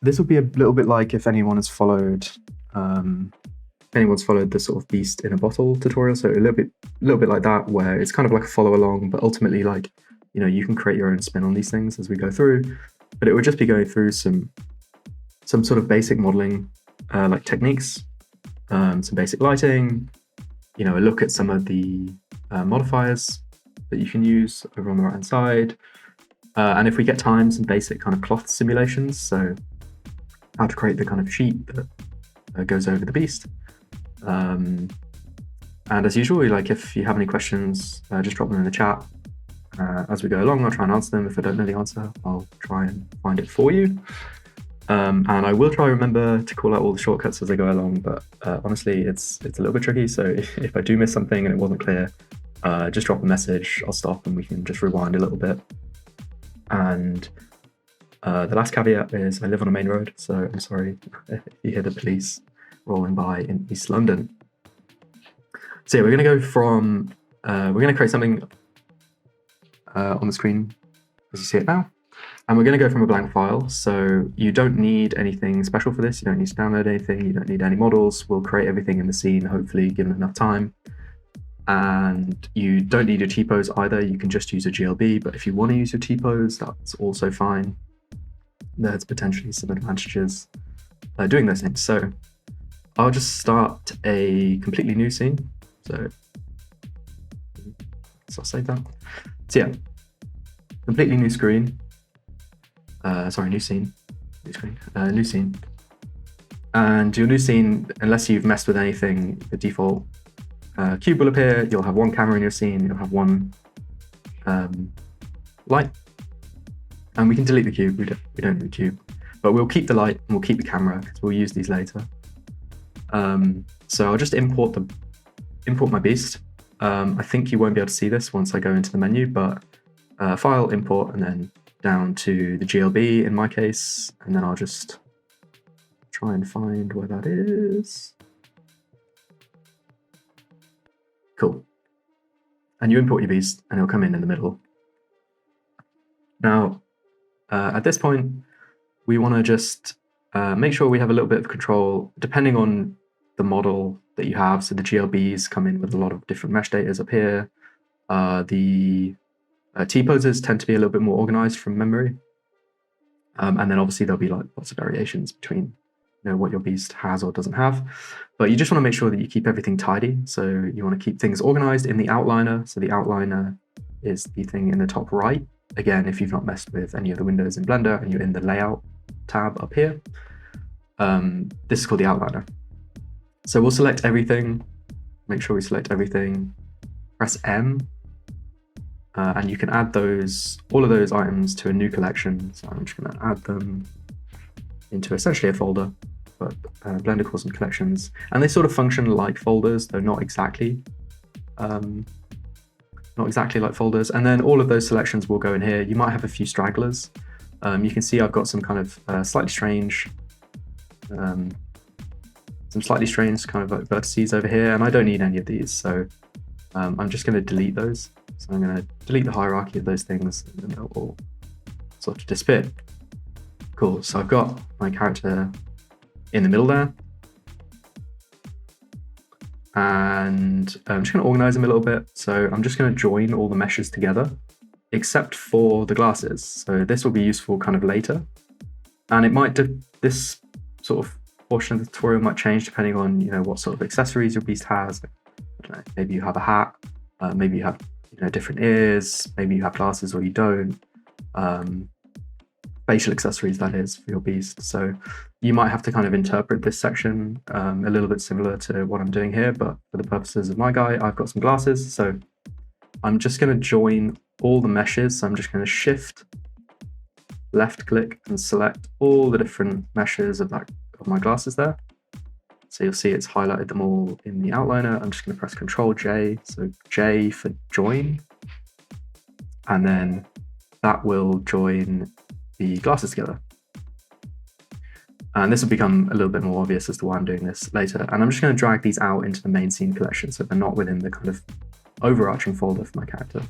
this would be a little bit like if anyone's followed the sort of beast in a bottle tutorial. So a little bit like that, where it's kind of like a follow along, but ultimately, like, you know, you can create your own spin on these things as we go through. But it would just be going through some sort of basic modeling like techniques, some basic lighting, you know, a look at some of the modifiers that you can use over on the right hand side. And if we get time, some basic kind of cloth simulations. So how to create the kind of sheet that goes over the beast. And as usual, like, if you have any questions, just drop them in the chat. As we go along, I'll try and answer them. If I don't know the answer, I'll try and find it for you. And I will try and remember to call out all the shortcuts as I go along, but honestly, it's a little bit tricky. So if I do miss something and it wasn't clear, just drop a message, I'll stop and we can just rewind a little bit. And the last caveat is I live on a main road, so I'm sorry if you hear the police rolling by in East London. So yeah, we're going to go from, we're going to create something on the screen as you see it now. And we're going to go from a blank file. So you don't need anything special for this. You don't need to download anything. You don't need any models. We'll create everything in the scene, hopefully given enough time. And you don't need your T-pose either. You can just use a GLB, but if you want to use your T-pose, that's also fine. There's potentially some advantages doing those things. So I'll just start a completely new scene. So I'll save that. So yeah, completely new screen. New scene. New scene. And your new scene, unless you've messed with anything, the default cube will appear. You'll have one camera in your scene. You'll have one light. And we can delete the cube. We don't need the cube. But we'll keep the light and we'll keep the camera because we'll use these later. So I'll just import my beast. I think you won't be able to see this once I go into the menu, but file, import, and then down to the GLB in my case, and then I'll just try and find where that is. Cool. And you import your beast and it'll come in the middle. Now, at this point, we want to just make sure we have a little bit of control depending on the model that you have. So the GLBs come in with a lot of different mesh data up here. The T-poses tend to be a little bit more organized from memory. And then obviously there'll be like lots of variations between, you know, what your beast has or doesn't have. But you just want to make sure that you keep everything tidy. So you want to keep things organized in the outliner. So the outliner is the thing in the top right. Again, if you've not messed with any of the windows in Blender and you're in the layout tab up here, this is called the outliner. So we'll select everything, make sure we select everything, press M, and you can add all of those items to a new collection. So I'm just going to add them into essentially a folder, but Blender calls them collections. And they sort of function like folders, though not exactly like folders. And then all of those selections will go in here. You might have a few stragglers. You can see I've got some kind of slightly strange kind of like vertices over here, and I don't need any of these. So I'm just going to delete those. So I'm going to delete the hierarchy of those things, and then they'll all sort of disappear. Cool. So I've got my character in the middle there. And I'm just going to organize them a little bit. So I'm just going to join all the meshes together, except for the glasses. So this will be useful kind of later. And it might this sort of portion of the tutorial might change depending on, you know, what sort of accessories your beast has. I don't know, maybe you have a hat, maybe you have, you know, different ears, maybe you have glasses or you don't. Facial accessories, that is, for your beast. So you might have to kind of interpret this section a little bit similar to what I'm doing here, but for the purposes of my guy, I've got some glasses. So I'm just going to join all the meshes. So I'm just going to shift, left click, and select all the different meshes of my glasses there. So you'll see it's highlighted them all in the outliner. I'm just going to press Control J, so J for join, and then that will join the glasses together. And this will become a little bit more obvious as to why I'm doing this later. And I'm just going to drag these out into the main scene collection so they're not within the kind of overarching folder for my character.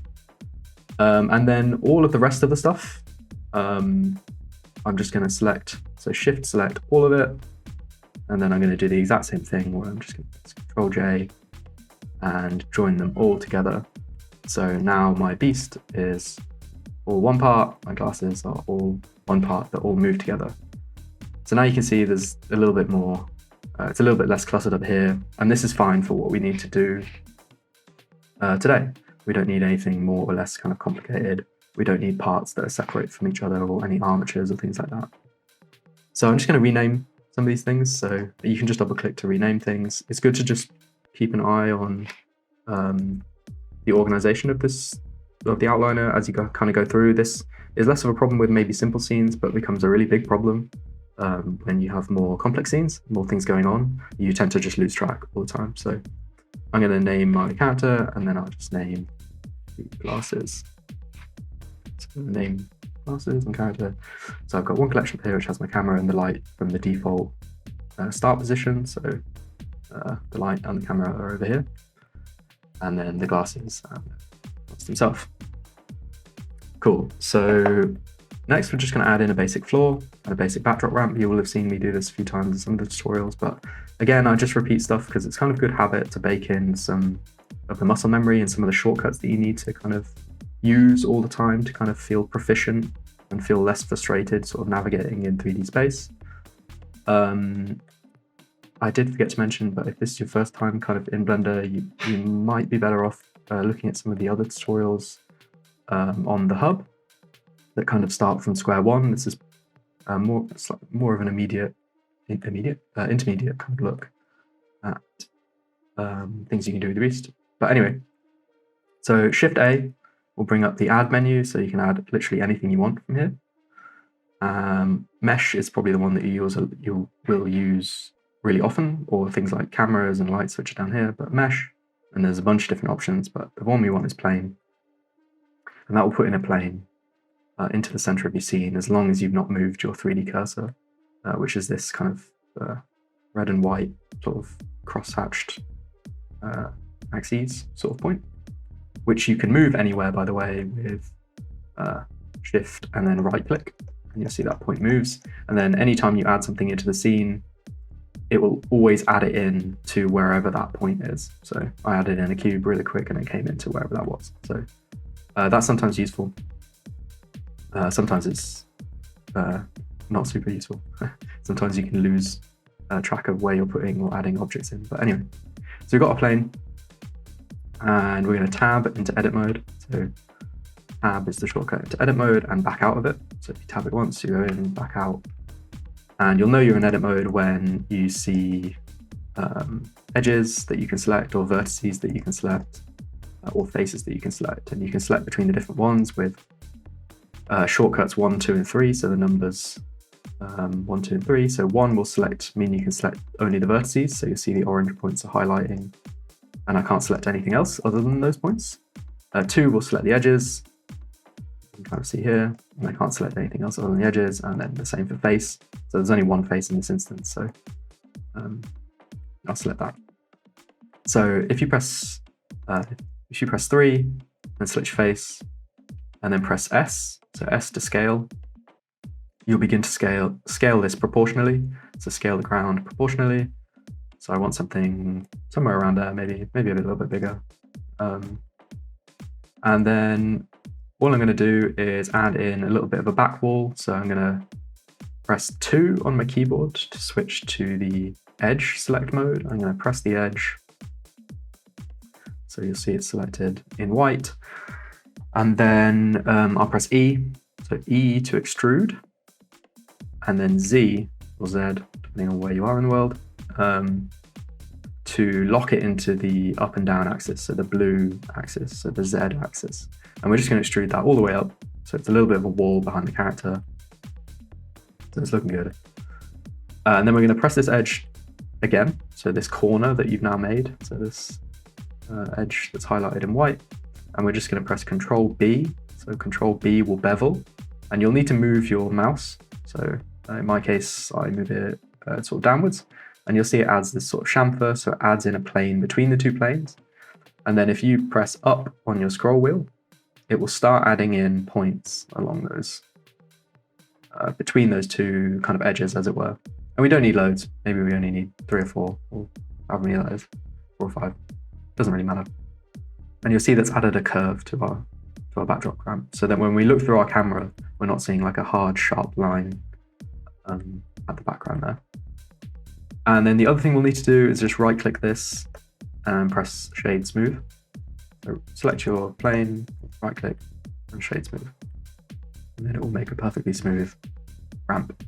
And then all of the rest of the stuff, I'm just going to select, so shift select all of it, and then I'm going to do the exact same thing where I'm just going to Control J and join them all together. So now my beast is all one part, my glasses are all one part that all move together. So now you can see there's a little bit more, it's a little bit less cluttered up here, and this is fine for what we need to do today. We don't need anything more or less kind of complicated. We don't need parts that are separate from each other or any armatures or things like that. So I'm just going to rename some of these things. So you can just double click to rename things. It's good to just keep an eye on the organization of the outliner as you kind of go through. This is less of a problem with maybe simple scenes, but becomes a really big problem when you have more complex scenes, more things going on. You tend to just lose track all the time. So I'm going to name my character, and then I'll just name the glasses. So name glasses and character. So I've got one collection here which has my camera and the light from the default start position. So the light and the camera are over here, and then the glasses and himself. Cool. So next we're just going to add in a basic floor and a basic backdrop ramp. You will have seen me do this a few times in some of the tutorials, but again, I just repeat stuff because it's kind of a good habit to bake in some of the muscle memory and some of the shortcuts that you need to kind of use all the time to kind of feel proficient and feel less frustrated sort of navigating in 3D space. I did forget to mention, but if this is your first time kind of in Blender, you might be better off looking at some of the other tutorials on the hub that kind of start from square one. This is more of an intermediate kind of look at things you can do with the beast. But anyway, so Shift A will bring up the add menu, so you can add literally anything you want from here. Mesh is probably the one that you will use really often, or things like cameras and lights which are down here, but mesh, and there's a bunch of different options, but the one we want is plane, and that will put in a plane into the center of your scene as long as you've not moved your 3D cursor, which is this kind of red and white sort of cross-hatched axes sort of point, which you can move anywhere, by the way, with shift and then right click, and you'll see that point moves. And then anytime you add something into the scene, it will always add it in to wherever that point is. So I added in a cube really quick and it came into wherever that was. So that's sometimes useful. Sometimes it's not super useful. Sometimes you can lose track of where you're putting or adding objects in. But anyway, so we've got a plane, and we're going to tab into edit mode. So tab is the shortcut into edit mode and back out of it. So if you tab it once, you go in, back out, and you'll know you're in edit mode when you see edges that you can select, or vertices that you can select, or faces that you can select. And you can select between the different ones with shortcuts 1, 2, and 3. So the numbers 1, 2, and 3. So 1 will mean you can select only the vertices. So you'll see the orange points are highlighting, and I can't select anything else other than those points. 2 will select the edges. You can kind of see here, and I can't select anything else other than the edges, and then the same for face. So there's only one face in this instance, so I'll select that. So if you press 3 and select your face, and then press S, so S to scale, you'll begin to scale this proportionally. So scale the ground proportionally. So I want something somewhere around there, maybe a little bit bigger. And then all I'm going to do is add in a little bit of a back wall. So I'm going to press 2 on my keyboard to switch to the edge select mode. I'm going to press the edge. So you'll see it's selected in white. And then I'll press E. So E to extrude. And then Z or Z, depending on where you are in the world, to lock it into the up and down axis, so the blue axis, so the Z axis. And we're just going to extrude that all the way up. So it's a little bit of a wall behind the character. So it's looking good. And then we're going to press this edge again. So this corner that you've now made. So this edge that's highlighted in white. And we're just going to press Control B. So Control B will bevel. And you'll need to move your mouse. So in my case, I move it sort of downwards. And you'll see it adds this sort of chamfer. So it adds in a plane between the two planes. And then if you press up on your scroll wheel, it will start adding in points along those between those two kind of edges, as it were. And we don't need loads. Maybe we only need 3 or 4, or however many that is, 4 or 5. Doesn't really matter. And you'll see that's added a curve to our backdrop ramp, so that when we look through our camera, we're not seeing like a hard, sharp line at the background there. And then the other thing we'll need to do is just right-click this and press Shade Smooth. So select your plane, right-click, and Shade Smooth. And then it will make a perfectly smooth ramp.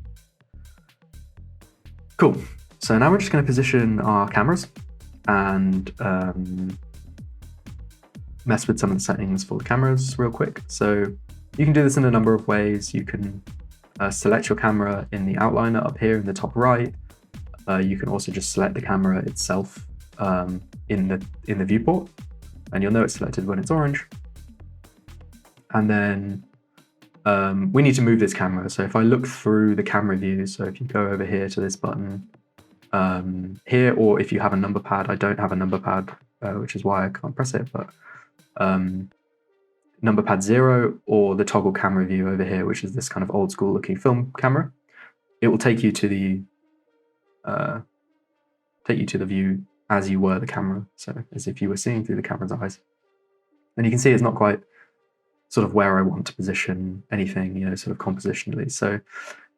Cool. So now we're just going to position our cameras and mess with some of the settings for the cameras real quick. So you can do this in a number of ways. You can select your camera in the outliner up here in the top right. You can also just select the camera itself in the viewport, and you'll know it's selected when it's orange. And then we need to move this camera. So if I look through the camera view, so if you go over here to this button here, or if you have a number pad, I don't have a number pad, which is why I can't press it, but number pad 0 or the toggle camera view over here, which is this kind of old school looking film camera, it will take you to the view as you were the camera, so as if you were seeing through the camera's eyes. And you can see it's not quite sort of where I want to position anything, you know, sort of compositionally. So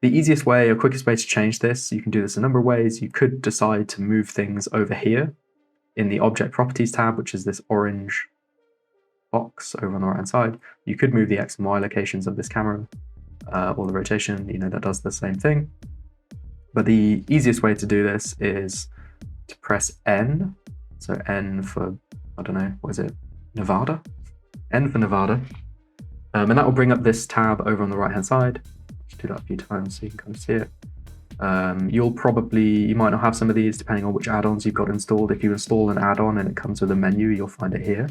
the easiest way or quickest way to change this, you can do this a number of ways. You could decide to move things over here in the Object Properties tab, which is this orange box over on the right hand side. You could move the X and Y locations of this camera, or the rotation, you know, that does the same thing. But the easiest way to do this is to press N. So N for, I don't know, what is it? Nevada? N for Nevada. And that will bring up this tab over on the right hand side. Just do that a few times so you can kind of see it. You might not have some of these depending on which add-ons you've got installed. If you install an add-on and it comes with a menu, you'll find it here.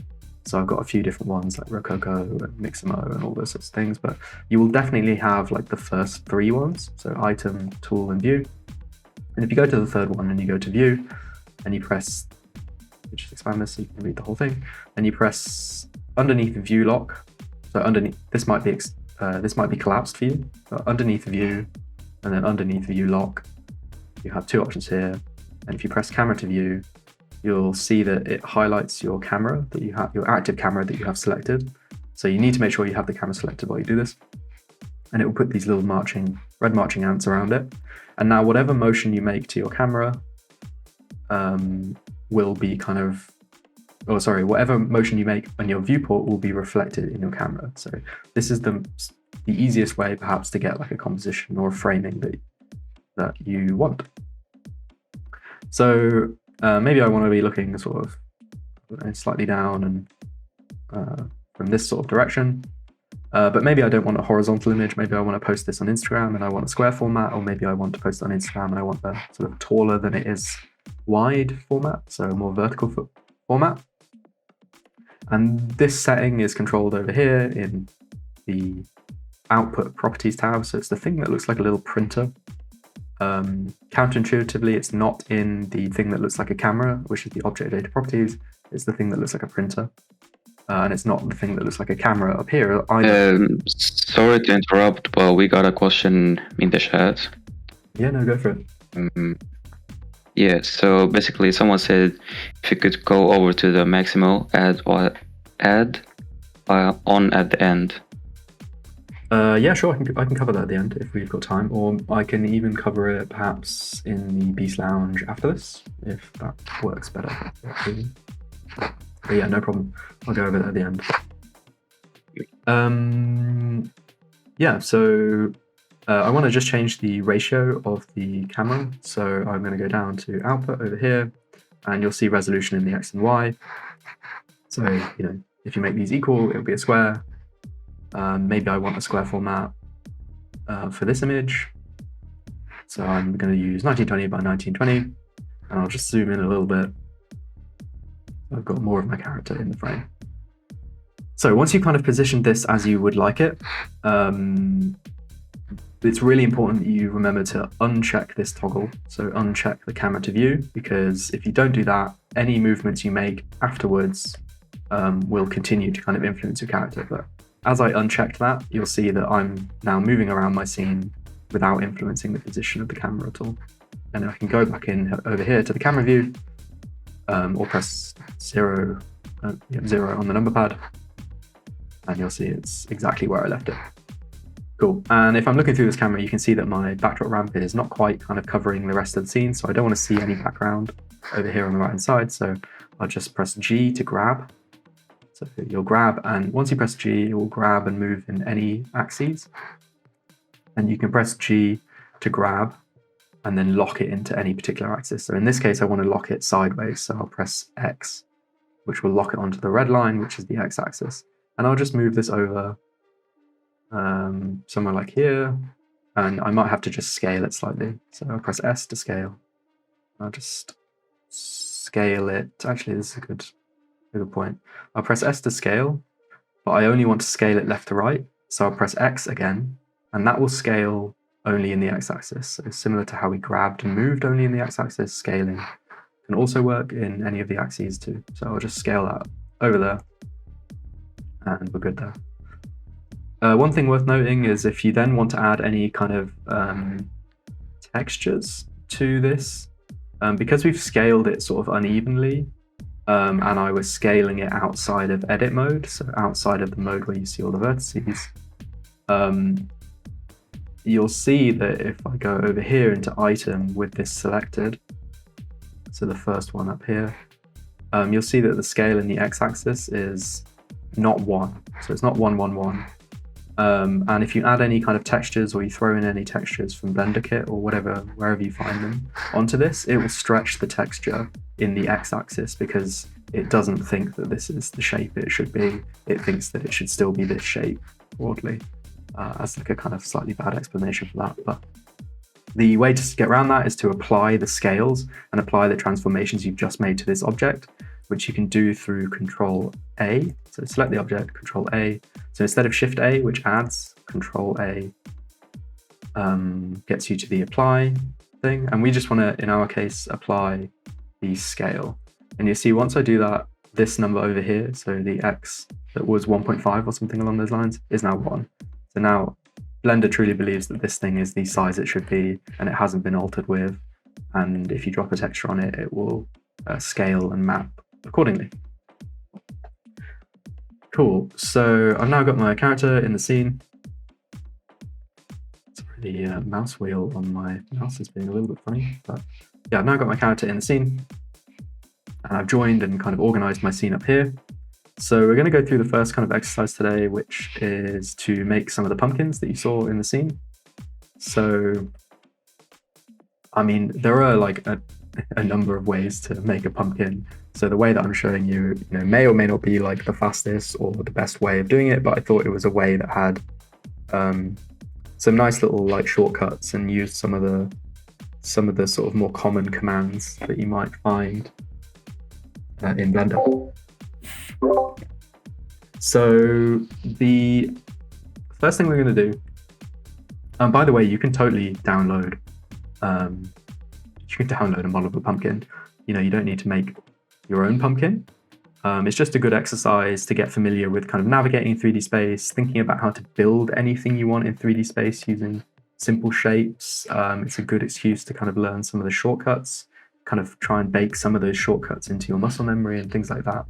So I've got a few different ones like Rococo and Mixamo and all those sorts of things, but you will definitely have like the first 3 ones. So item, tool, and view. And if you go to the third one and you go to view and you press, just expand this so you can read the whole thing, and you press underneath the view lock. So underneath, this might be collapsed for you. So underneath view and then underneath view lock, you have 2 options here. And if you press camera to view, you'll see that it highlights your camera that you have, your active camera that you have selected. So you need to make sure you have the camera selected while you do this. And it will put these little red marching ants around it. And now whatever motion you make to your camera will be kind of, whatever motion you make on your viewport will be reflected in your camera. So this is the easiest way perhaps to get like a composition or a framing that you want. So maybe I want to be looking sort of slightly down and from this sort of direction. But maybe I don't want a horizontal image. Maybe I want to post this on Instagram and I want a square format, or maybe I want to post it on Instagram and I want the sort of taller than it is wide format, so a more vertical format. And this setting is controlled over here in the Output Properties tab. So it's the thing that looks like a little printer. Counterintuitively, it's not in the thing that looks like a camera, which is the Object Data Properties. It's the thing that looks like a printer. And it's not the thing that looks like a camera up here either. Sorry to interrupt, but we got a question in the chat. Yeah, no, go for it. Yeah, so basically someone said if you could go over to the Maximo add on at the end. Yeah, sure, I can cover that at the end if we've got time, or I can even cover it perhaps in the Beast Lounge after this, if that works better. But yeah, no problem. I'll go over that at the end. Yeah, so I want to just change the ratio of the camera. So I'm going to go down to output over here, and you'll see resolution in the X and Y. So, you know, if you make these equal, it'll be a square. Maybe I want a square format for this image. So I'm going to use 1920 by 1920, and I'll just zoom in a little bit. I've got more of my character in the frame. So once you've kind of positioned this as you would like it, it's really important that you remember to uncheck this toggle. So uncheck the camera to view, because if you don't do that, any movements you make afterwards will continue to kind of influence your character. But as I unchecked that, you'll see that I'm now moving around my scene without influencing the position of the camera at all. And then I can go back in over here to the camera view, or press 0 on the number pad, and you'll see it's exactly where I left it. Cool. And if I'm looking through this camera, you can see that my backdrop ramp is not quite kind of covering the rest of the scene, so I don't want to see any background over here on the right hand side, so I'll just press G to grab. So you'll grab, and once you press G, it will grab and move in any axes. And you can press G to grab and then lock it into any particular axis. So in this case, I want to lock it sideways, so I'll press X, which will lock it onto the red line, which is the X-axis. And I'll just move this over somewhere like here, and I might have to just scale it slightly. So I'll press S to scale. I'll just scale it. Actually, this is a good point. I'll press S to scale, but I only want to scale it left to right. So I'll press X again, and that will scale only in the X-axis. So similar to how we grabbed and moved only in the X-axis, scaling can also work in any of the axes too. So I'll just scale that over there, and we're good there. One thing worth noting is if you then want to add any kind of textures to this, because we've scaled it sort of unevenly, and I was scaling it outside of edit mode, so outside of the mode where you see all the vertices, you'll see that if I go over here into item with this selected, so the first one up here, you'll see that the scale in the X-axis is not 1, so it's not 1, 1, 1. And if you add any kind of textures, or you throw in any textures from Blender Kit or wherever you find them onto this, it will stretch the texture in the X-axis because it doesn't think that this is the shape it should be. It thinks that it should still be this shape broadly. As like a kind of slightly bad explanation for that. But the way to get around that is to apply the scales and apply the transformations you've just made to this object, which you can do through Control A. So select the object, Control A. So instead of Shift A, which adds, Control A gets you to the apply thing. And we just want to, in our case, apply the scale. And you see, once I do that, this number over here, so the X that was 1.5 or something along those lines, is now 1. So now Blender truly believes that this thing is the size it should be, and it hasn't been altered with. And if you drop a texture on it, it will scale and map accordingly. Cool. So I've now got my character in the scene. Sorry, the mouse wheel on my mouse is being a little bit funny, but yeah, I've now got my character in the scene, and I've joined and kind of organized my scene up here. So we're going to go through the first kind of exercise today, which is to make some of the pumpkins that you saw in the scene. So, I mean, there are like a number of ways to make a pumpkin. So the way that I'm showing you, may or may not be like the fastest or the best way of doing it, but I thought it was a way that had some nice little like shortcuts and used some of the sort of more common commands that you might find in Blender. So the first thing we're going to do, by the way, you can totally download a model of a pumpkin. You don't need to make your own pumpkin. It's just a good exercise to get familiar with kind of navigating 3D space, thinking about how to build anything you want in 3D space using simple shapes. It's a good excuse to kind of learn some of the shortcuts, kind of try and bake some of those shortcuts into your muscle memory and things like that.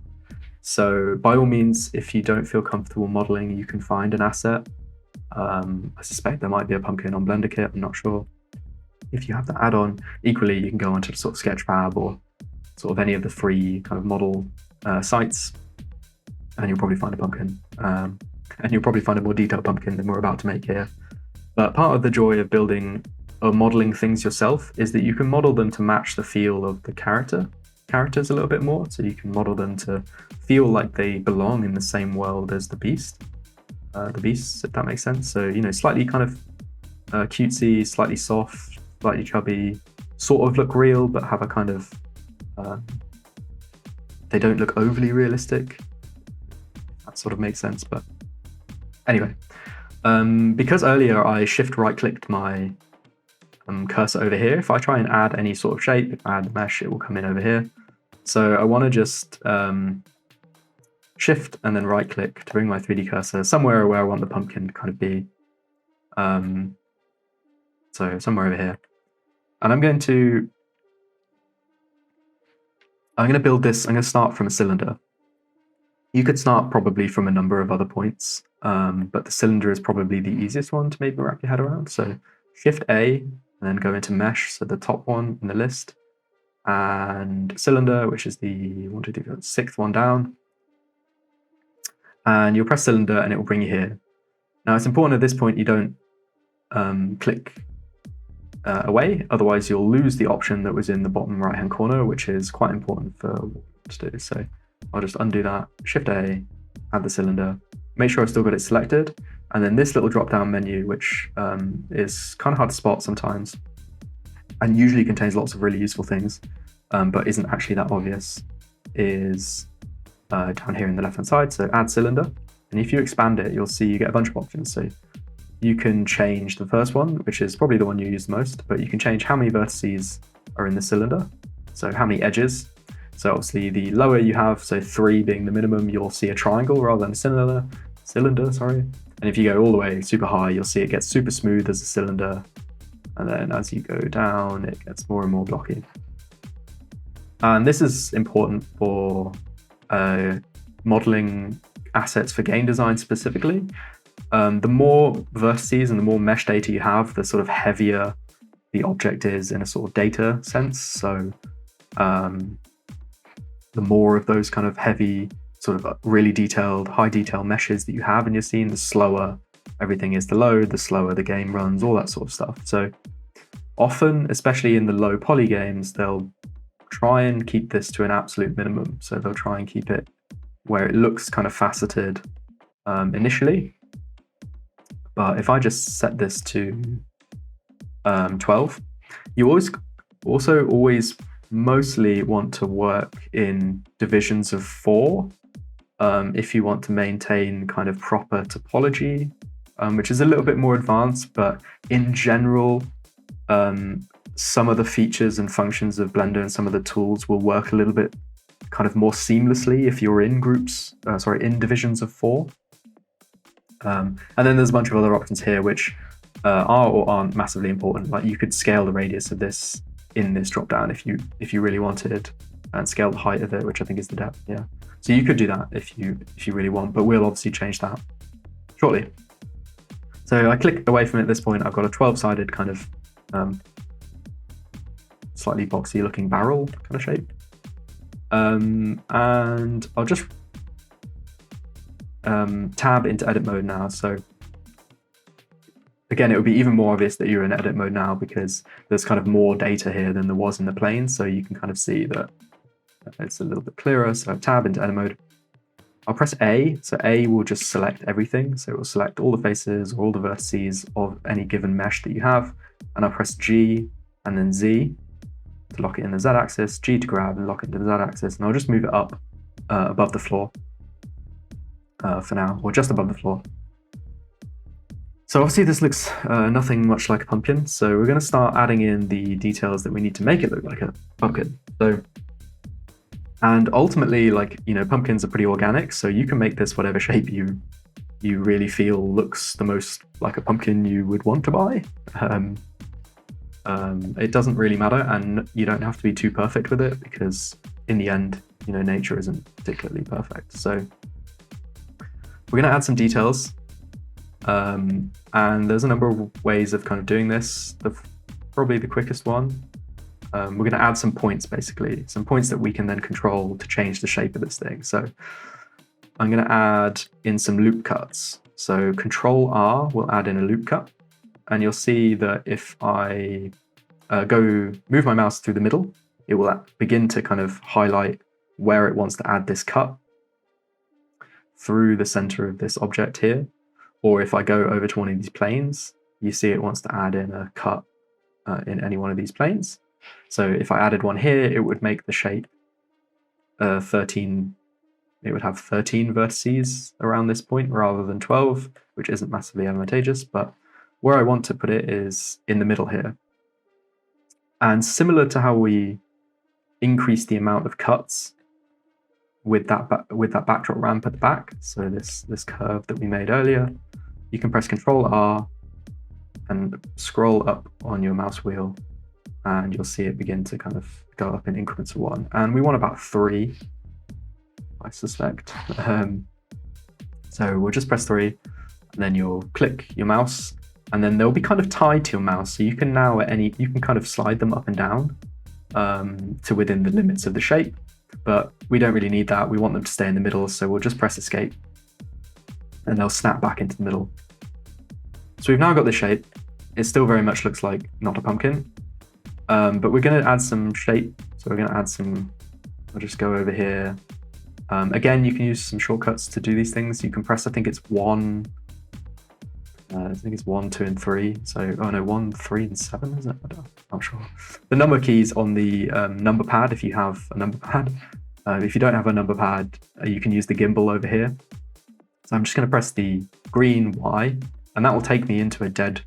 So by all means, if you don't feel comfortable modeling, you can find an asset. I suspect there might be a pumpkin on Blender Kit, I'm not sure. If you have the add-on, equally, you can go onto sort of Sketchfab or sort of any of the free kind of model sites, and you'll probably find a pumpkin. And you'll probably find a more detailed pumpkin than we're about to make here. But part of the joy of building or modeling things yourself is that you can model them to match the feel of the characters a little bit more. So you can model them to feel like they belong in the same world as the beasts, if that makes sense. So, slightly kind of cutesy, slightly soft, slightly chubby, sort of look real, but have a kind of, they don't look overly realistic. That sort of makes sense. But anyway, because earlier I shift right clicked my cursor over here, if I try and add any sort of shape, add the mesh, it will come in over here. So I want to just shift and then right click to bring my 3D cursor somewhere where I want the pumpkin to kind of be. So somewhere over here. And I'm going to build this, I'm going to start from a cylinder. You could start probably from a number of other points, but the cylinder is probably the easiest one to maybe wrap your head around. So Shift A, and then go into Mesh, so the top one in the list, and Cylinder, which is the 6th one down. And you'll press Cylinder, and it will bring you here. Now it's important at this point you don't click away, otherwise you'll lose the option that was in the bottom right-hand corner, which is quite important for what to do. So I'll just undo that, Shift A, add the cylinder, make sure I've still got it selected, and then this little drop-down menu, which is kind of hard to spot sometimes, and usually contains lots of really useful things, but isn't actually that obvious, is down here in the left-hand side, so add cylinder, and if you expand it, you'll see you get a bunch of options. So you can change the first one, which is probably the one you use the most, but you can change how many vertices are in the cylinder, so how many edges. So obviously the lower you have, so 3 being the minimum, you'll see a triangle rather than a cylinder, And if you go all the way super high, you'll see it gets super smooth as a cylinder. And then as you go down, it gets more and more blocky. And this is important for modeling assets for game design specifically. The more vertices and the more mesh data you have, the sort of heavier the object is in a sort of data sense. So the more of those kind of heavy, sort of really detailed, high detail meshes that you have in your scene, the slower everything is to load, the slower the game runs, all that sort of stuff. So often, especially in the low poly games, they'll try and keep this to an absolute minimum. So they'll try and keep it where it looks kind of faceted initially. But if I just set this to 12, you always mostly want to work in divisions of 4 if you want to maintain kind of proper topology, which is a little bit more advanced, but in general, some of the features and functions of Blender and some of the tools will work a little bit kind of more seamlessly if you're in in divisions of 4. And then there's a bunch of other options here which are or aren't massively important. Like you could scale the radius of this in this drop down if you really wanted, and scale the height of it, which I think is the depth. Yeah, so you could do that if you really want, but we'll obviously change that shortly. So I click away from it at this point. I've got a 12-sided kind of slightly boxy looking barrel kind of shape, and I'll just tab into edit mode now. So again, it would be even more obvious that you're in edit mode now because there's kind of more data here than there was in the plane. So you can kind of see that it's a little bit clearer. So tab into edit mode. I'll press A. So A will just select everything. So it will select all the faces or all the vertices of any given mesh that you have. And I'll press G and then Z to lock it in the Z axis, G to grab and lock it into the Z axis. And I'll just move it up above the floor for now, or just above the floor. So obviously this looks nothing much like a pumpkin. So we're going to start adding in the details that we need to make it look like a pumpkin. And ultimately, like, you know, pumpkins are pretty organic. So you can make this whatever shape you really feel looks the most like a pumpkin you would want to buy. It doesn't really matter, and you don't have to be too perfect with it because in the end, you know, nature isn't particularly perfect. So we're going to add some details. And there's a number of ways of kind of doing this. Probably the quickest one. We're going to add some points, basically, some points that we can then control to change the shape of this thing. So I'm going to add in some loop cuts. So Control R will add in a loop cut, and you'll see that if I move my mouse through the middle, it will begin to kind of highlight where it wants to add this cut through the center of this object here. Or if I go over to one of these planes, you see it wants to add in a cut in any one of these planes. So if I added one here, it would make the shape 13. It would have 13 vertices around this point rather than 12, which isn't massively advantageous. But where I want to put it is in the middle here. And similar to how we increase the amount of cuts with that backdrop ramp at the back, so this curve that we made earlier, you can press Control R and scroll up on your mouse wheel, and you'll see it begin to kind of go up in increments of 1. And we want about 3, I suspect. So we'll just press 3, and then you'll click your mouse, and then they'll be kind of tied to your mouse. So you can now you can kind of slide them up and down to within the limits of the shape, but we don't really need that. We want them to stay in the middle, so we'll just press escape, and they'll snap back into the middle. So we've now got the shape. It still very much looks like not a pumpkin, but we're going to add some shape. So we're going to add some, I'll just go over here. Again, you can use some shortcuts to do these things. You can press, I think it's 1, 2, and 3. So, oh no, 1, 3, and 7, is it? I'm not sure. The number keys on the number pad, if you have a number pad. If you don't have a number pad, you can use the gimbal over here. So I'm just going to press the green Y, and that will take me into a dead,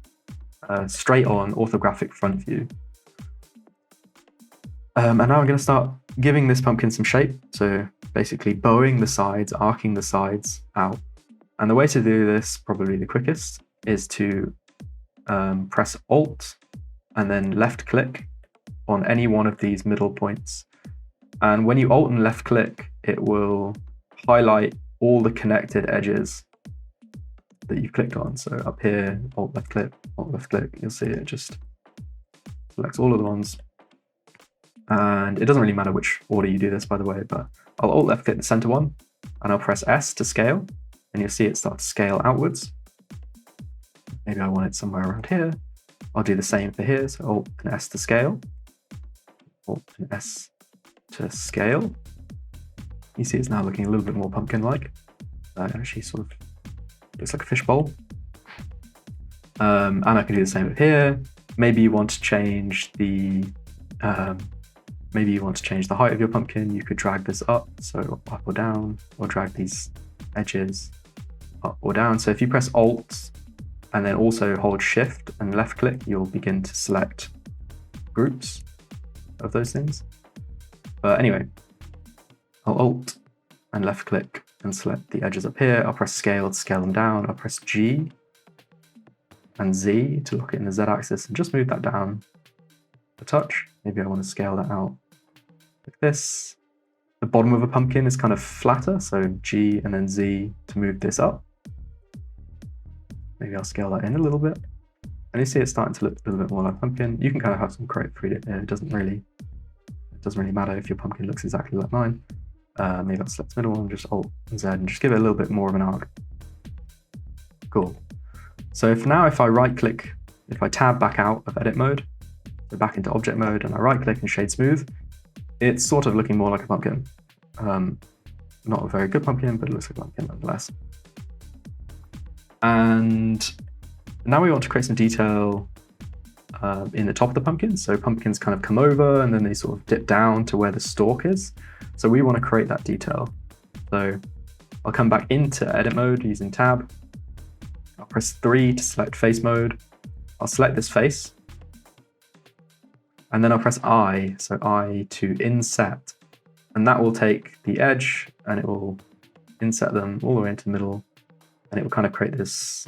straight on orthographic front view. And now I'm going to start giving this pumpkin some shape. So basically bowing the sides, arcing the sides out. And the way to do this, probably the quickest, is to press Alt and then left click on any one of these middle points. And when you Alt and left click, it will highlight all the connected edges that you've clicked on. So up here, Alt left click, you'll see it just selects all of the ones. And it doesn't really matter which order you do this, by the way, but I'll Alt left click the center one, and I'll press S to scale, and you'll see it start to scale outwards. Maybe I want it somewhere around here. I'll do the same for here, so Alt and S to scale, Alt and S to scale. You see it's now looking a little bit more pumpkin-like. Actually sort of looks like a fishbowl. And I can do the same with here. Maybe you want to change the height of your pumpkin. You could drag this up, so up or down, or drag these edges up or down. So if you press Alt and then also hold Shift and left click, you'll begin to select groups of those things. But anyway, I'll Alt and left click and select the edges up here. I'll press Scale to scale them down. I'll press G and Z to lock it in the Z axis and just move that down a touch. Maybe I want to scale that out like this. The bottom of a pumpkin is kind of flatter, so G and then Z to move this up. Maybe I'll scale that in a little bit. And you see it's starting to look a little bit more like a pumpkin. You can kind of have some creative freedom here. It doesn't really matter if your pumpkin looks exactly like mine. Maybe I'll select the middle one, just Alt and Z, and just give it a little bit more of an arc. Cool. So if I right click, if I tab back out of edit mode, so back into object mode, and I right click and shade smooth, it's sort of looking more like a pumpkin. Not a very good pumpkin, but it looks like a pumpkin nonetheless. And now we want to create some detail in the top of the pumpkin. So pumpkins kind of come over and then they sort of dip down to where the stalk is. So we want to create that detail. So I'll come back into edit mode using tab. I'll press 3 to select face mode. I'll select this face. And then I'll press I, so I to inset. And that will take the edge and it will inset them all the way into the middle. And it will kind of create this,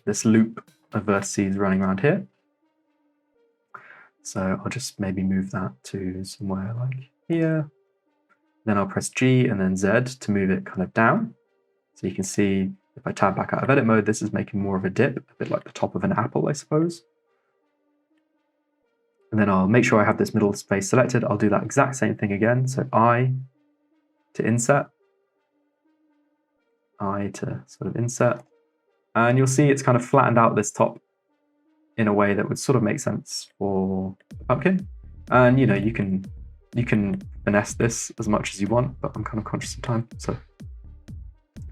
this loop of vertices running around here. So I'll just maybe move that to somewhere like here. Then I'll press G and then Z to move it kind of down. So you can see if I tab back out of edit mode, this is making more of a dip, a bit like the top of an apple, I suppose. And then I'll make sure I have this middle space selected. I'll do that exact same thing again. So I to inset, I to sort of inset. And you'll see it's kind of flattened out this top in a way that would sort of make sense for the pumpkin. And you can finesse this as much as you want, but I'm kind of conscious of time. So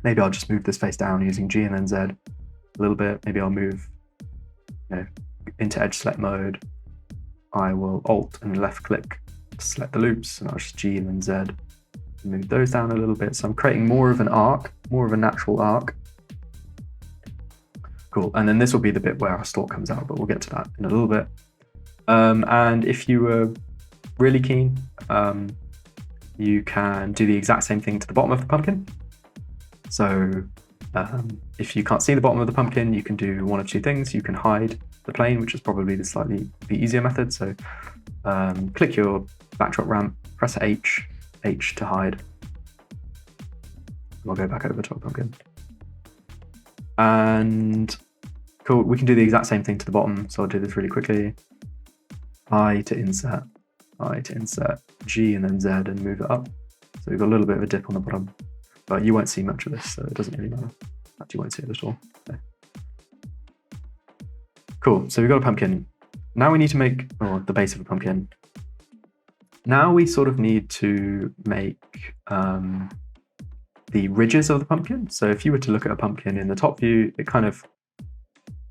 maybe I'll just move this face down using G and then Z a little bit. Maybe I'll move into edge select mode. I will Alt and left click to select the loops, and I'll just G and then Z and move those down a little bit. So I'm creating more of an arc, more of a natural arc. Cool, and then this will be the bit where our stalk comes out, but we'll get to that in a little bit. And if you were really keen, you can do the exact same thing to the bottom of the pumpkin. So If you can't see the bottom of the pumpkin, you can do one of two things. You can hide the plane, which is probably the easier method. So click your backdrop ramp, press H to hide. We'll go back over to our pumpkin. And cool, we can do the exact same thing to the bottom. So I'll do this really quickly. I to insert, G and then Z and move it up. So we've got a little bit of a dip on the bottom, but you won't see much of this, so it doesn't really matter. Actually, you won't see it at all. Okay. Cool, so we've got a pumpkin. Now we need to make, the base of a pumpkin. Now we sort of need to make the ridges of the pumpkin. So if you were to look at a pumpkin in the top view, it kind of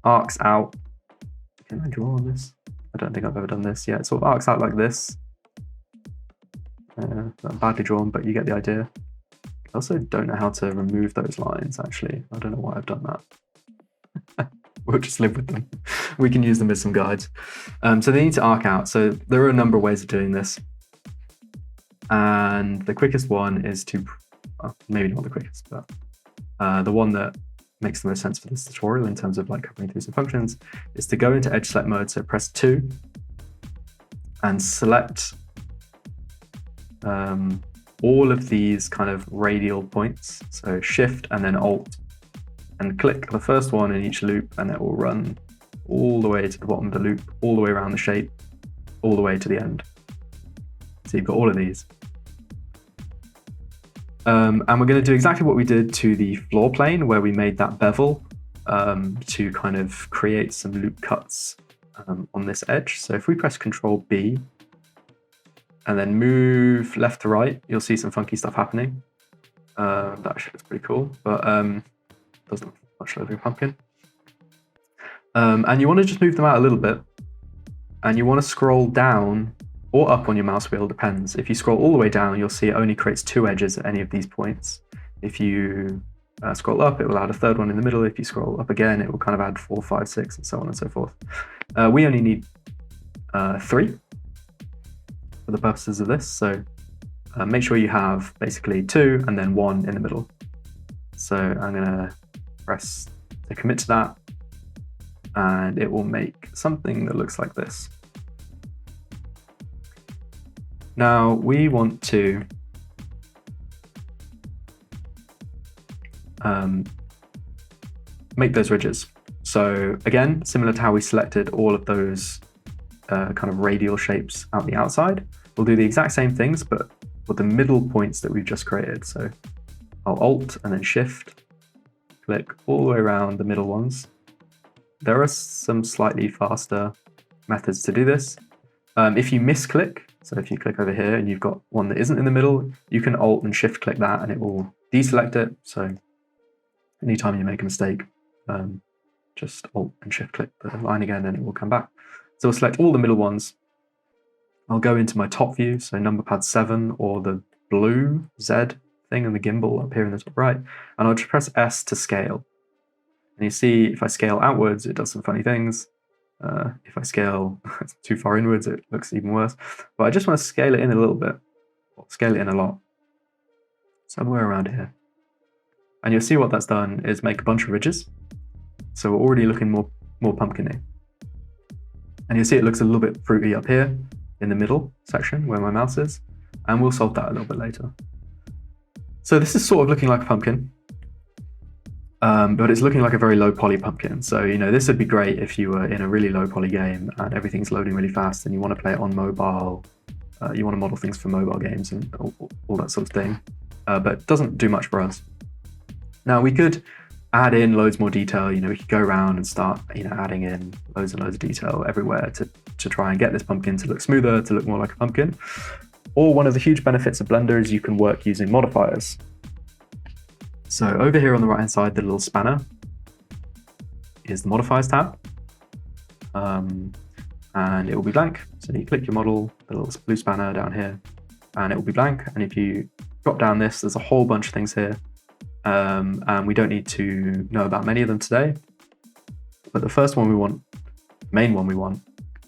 arcs out. Can I draw on this? I don't think I've ever done this. Yeah, it sort of arcs out like this. Badly drawn, but you get the idea. I also don't know how to remove those lines, actually. I don't know why I've done that. We'll just live with them. We can use them as some guides. So they need to arc out. So there are a number of ways of doing this. And the quickest one is to, maybe not the quickest, but the one that makes the most sense for this tutorial in terms of like covering through some functions is to go into edge select mode. So press 2 and select all of these kind of radial points. So shift and then alt and click the first one in each loop, and it will run all the way to the bottom of the loop, all the way around the shape, all the way to the end. So you've got all of these. And we're going to do exactly what we did to the floor plane, where we made that bevel to kind of create some loop cuts on this edge. So if we press Control B and then move left to right, you'll see some funky stuff happening. That actually looks pretty cool, but doesn't look much like a pumpkin. And you want to just move them out a little bit, and you want to scroll down or up on your mouse wheel, depends. If you scroll all the way down, you'll see it only creates 2 edges at any of these points. If you scroll up, it will add a third one in the middle. If you scroll up again, it will kind of add 4, 5, 6, and so on and so forth. We only need 3 for the purposes of this. So make sure you have basically 2 and then 1 in the middle. So I'm gonna press to commit to that, and it will make something that looks like this. Now we want to make those ridges. So again, similar to how we selected all of those kind of radial shapes out the outside, we'll do the exact same things, but with the middle points that we've just created. So I'll Alt and then Shift, click all the way around the middle ones. There are some slightly faster methods to do this. If you misclick, so if you click over here and you've got one that isn't in the middle, you can Alt and Shift click that and it will deselect it. So anytime you make a mistake, just Alt and Shift click the line again and it will come back. So I'll select all the middle ones. I'll go into my top view, so number pad 7 or the blue Z thing and the gimbal up here in the top right, and I'll just press S to scale. And you see if I scale outwards, it does some funny things. If I scale too far inwards, it looks even worse. But I just want to scale it in a little bit, or scale it in a lot, somewhere around here. And you'll see what that's done is make a bunch of ridges. So we're already looking more pumpkin-y. And you'll see it looks a little bit fruity up here in the middle section where my mouse is, and we'll solve that a little bit later. So this is sort of looking like a pumpkin, but it's looking like a very low poly pumpkin. So, you know, this would be great if you were in a really low poly game and everything's loading really fast and you want to play it on mobile, you want to model things for mobile games and all that sort of thing, but it doesn't do much for us. Now we could add in loads more detail. You know, we could go around and start, you know, adding in loads and loads of detail everywhere to try and get this pumpkin to look smoother, to look more like a pumpkin. Or one of the huge benefits of Blender is you can work using modifiers. So over here on the right hand side, the little spanner is the modifiers tab, and it will be blank. So you click your model, the little blue spanner down here, and it will be blank. And if you drop down this, there's a whole bunch of things here. And we don't need to know about many of them today. But the first one we want, main one we want,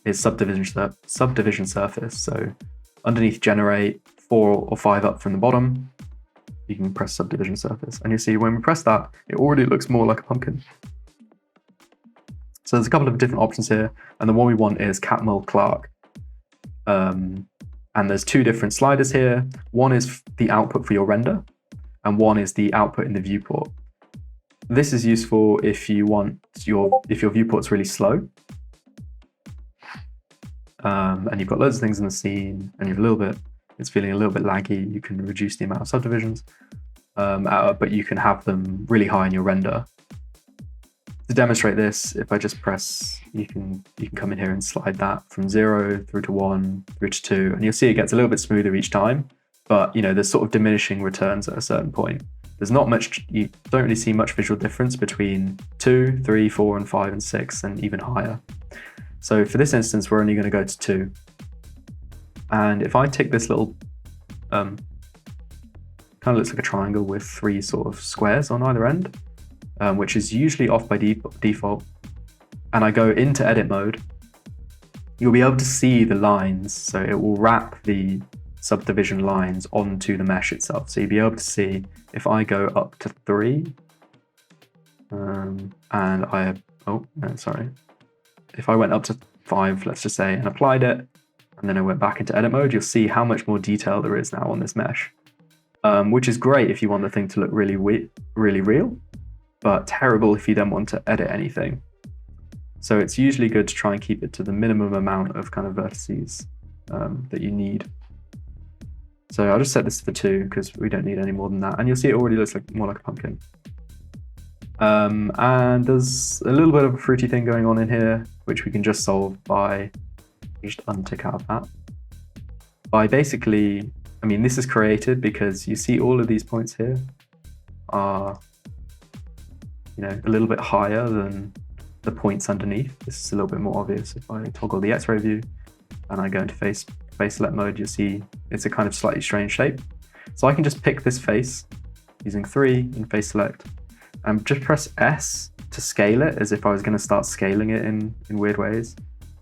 is subdivision surface. So underneath generate, 4 or 5 up from the bottom, you can press subdivision surface. And you see when we press that, it already looks more like a pumpkin. So there's a couple of different options here. And the one we want is Catmull Clark. And there's two different sliders here. One is the output for your render, and one is the output in the viewport. This is useful if you want if your viewport's really slow. And you've got loads of things in the scene, and it's feeling a little bit laggy. You can reduce the amount of subdivisions, but you can have them really high in your render. To demonstrate this, if I just press, you can come in here and slide that from 0 through to 1 through to 2, and you'll see it gets a little bit smoother each time. But there's sort of diminishing returns at a certain point. There's not much, you don't really see much visual difference between 2, 3, 4, and 5, and 6, and even higher. So for this instance, we're only going to go to 2. And if I take this little, kind of looks like a triangle with 3 sort of squares on either end, which is usually off by default, and I go into edit mode, you'll be able to see the lines. So it will wrap the subdivision lines onto the mesh itself. So you'll be able to see if I go up to 3, if I went up to 5, let's just say, and applied it, and then I went back into edit mode, you'll see how much more detail there is now on this mesh, which is great if you want the thing to look really real, but terrible if you don't want to edit anything. So it's usually good to try and keep it to the minimum amount of kind of vertices that you need. So I'll just set this for 2 because we don't need any more than that. And you'll see it already looks more like a pumpkin. And there's a little bit of a fruity thing going on in here, which we can just solve by just untick out of that. By basically, this is created because you see all of these points here are, a little bit higher than the points underneath. This is a little bit more obvious. If I toggle the X-ray view and I go into face select mode, you'll see it's a kind of slightly strange shape. So I can just pick this face using 3 in face select and just press S to scale it as if I was going to start scaling it in weird ways.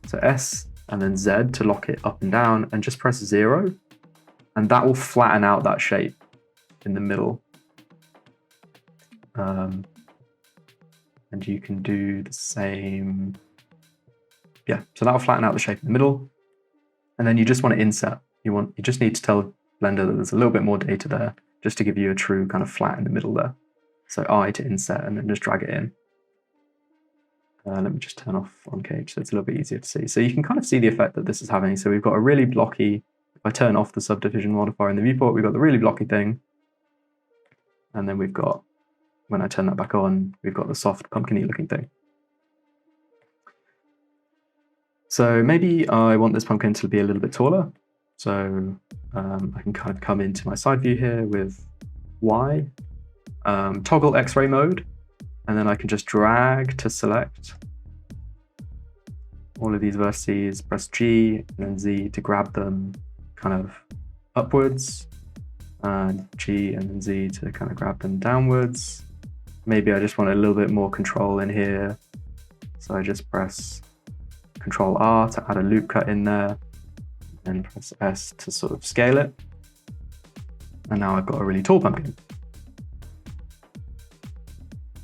So S and then Z to lock it up and down, and just press 0, and that will flatten out that shape in the middle. And you can do the same. Yeah, so that will flatten out the shape in the middle. And then you just want to inset. You just need to tell Blender that there's a little bit more data there, just to give you a true kind of flat in the middle there. So I to inset, and then just drag it in. Let me just turn off on cage so it's a little bit easier to see. So you can kind of see the effect that this is having. So we've got a really blocky, if I turn off the subdivision modifier in the viewport, we've got the really blocky thing. And then we've got, when I turn that back on, we've got the soft pumpkin-y looking thing. So maybe I want this pumpkin to be a little bit taller. So I can kind of come into my side view here with Y, toggle X-ray mode, and then I can just drag to select all of these vertices, press G and then Z to grab them kind of upwards, and G and then Z to kind of grab them downwards. Maybe I just want a little bit more control in here. So I just press Control R to add a loop cut in there, and press S to sort of scale it. And now I've got a really tall pumpkin.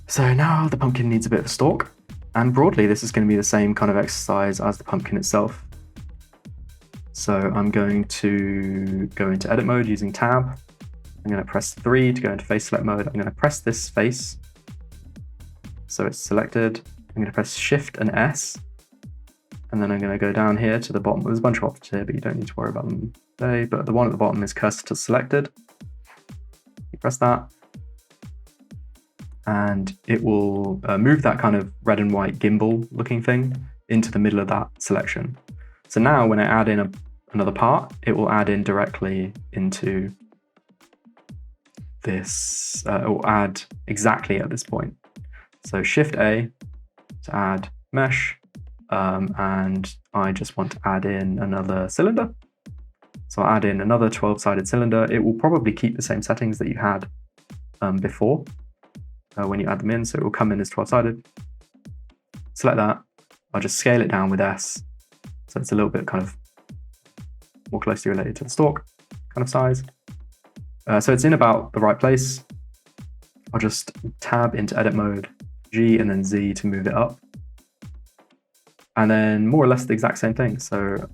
So now the pumpkin needs a bit of a stalk, and broadly this is going to be the same kind of exercise as the pumpkin itself. So I'm going to go into edit mode using tab. I'm going to press 3 to go into face select mode. I'm going to press this face, so it's selected. I'm going to press Shift and S, and then I'm going to go down here to the bottom. There's a bunch of options here, but you don't need to worry about them today. But the one at the bottom is cursor to selected. You press that, and it will move that kind of red and white gimbal looking thing into the middle of that selection. So now when I add in another part, it will add in directly into this, it will add exactly at this point. So Shift A to add mesh, and I just want to add in another cylinder. So I'll add in another 12-sided cylinder. It will probably keep the same settings that you had before when you add them in. So it will come in as 12-sided. Select that. I'll just scale it down with S. So it's a little bit kind of more closely related to the stalk kind of size. So it's in about the right place. I'll just tab into edit mode, G and then Z to move it up. And then more or less the exact same thing. So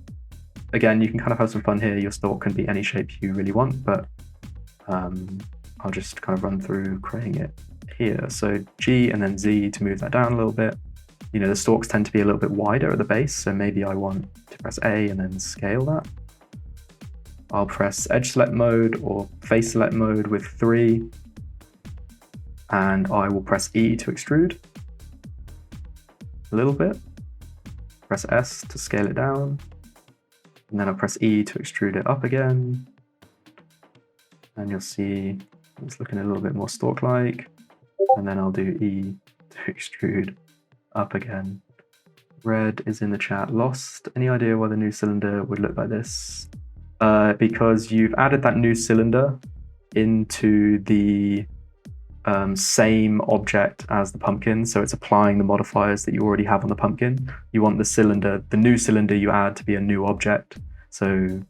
again, you can kind of have some fun here. Your stalk can be any shape you really want, but I'll just kind of run through creating it here. So G and then Z to move that down a little bit. You know, the stalks tend to be a little bit wider at the base, so maybe I want to press A and then scale that. I'll press edge select mode or face select mode with 3, and I will press E to extrude a little bit. Press S to scale it down, and then I'll press E to extrude it up again. And you'll see it's looking a little bit more stalk-like. And then I'll do E to extrude up again. Red is in the chat. Lost. Any idea why the new cylinder would look like this? Because you've added that new cylinder into the same object as the pumpkin, so it's applying the modifiers that you already have on the pumpkin. You want the new cylinder you add to be a new object. So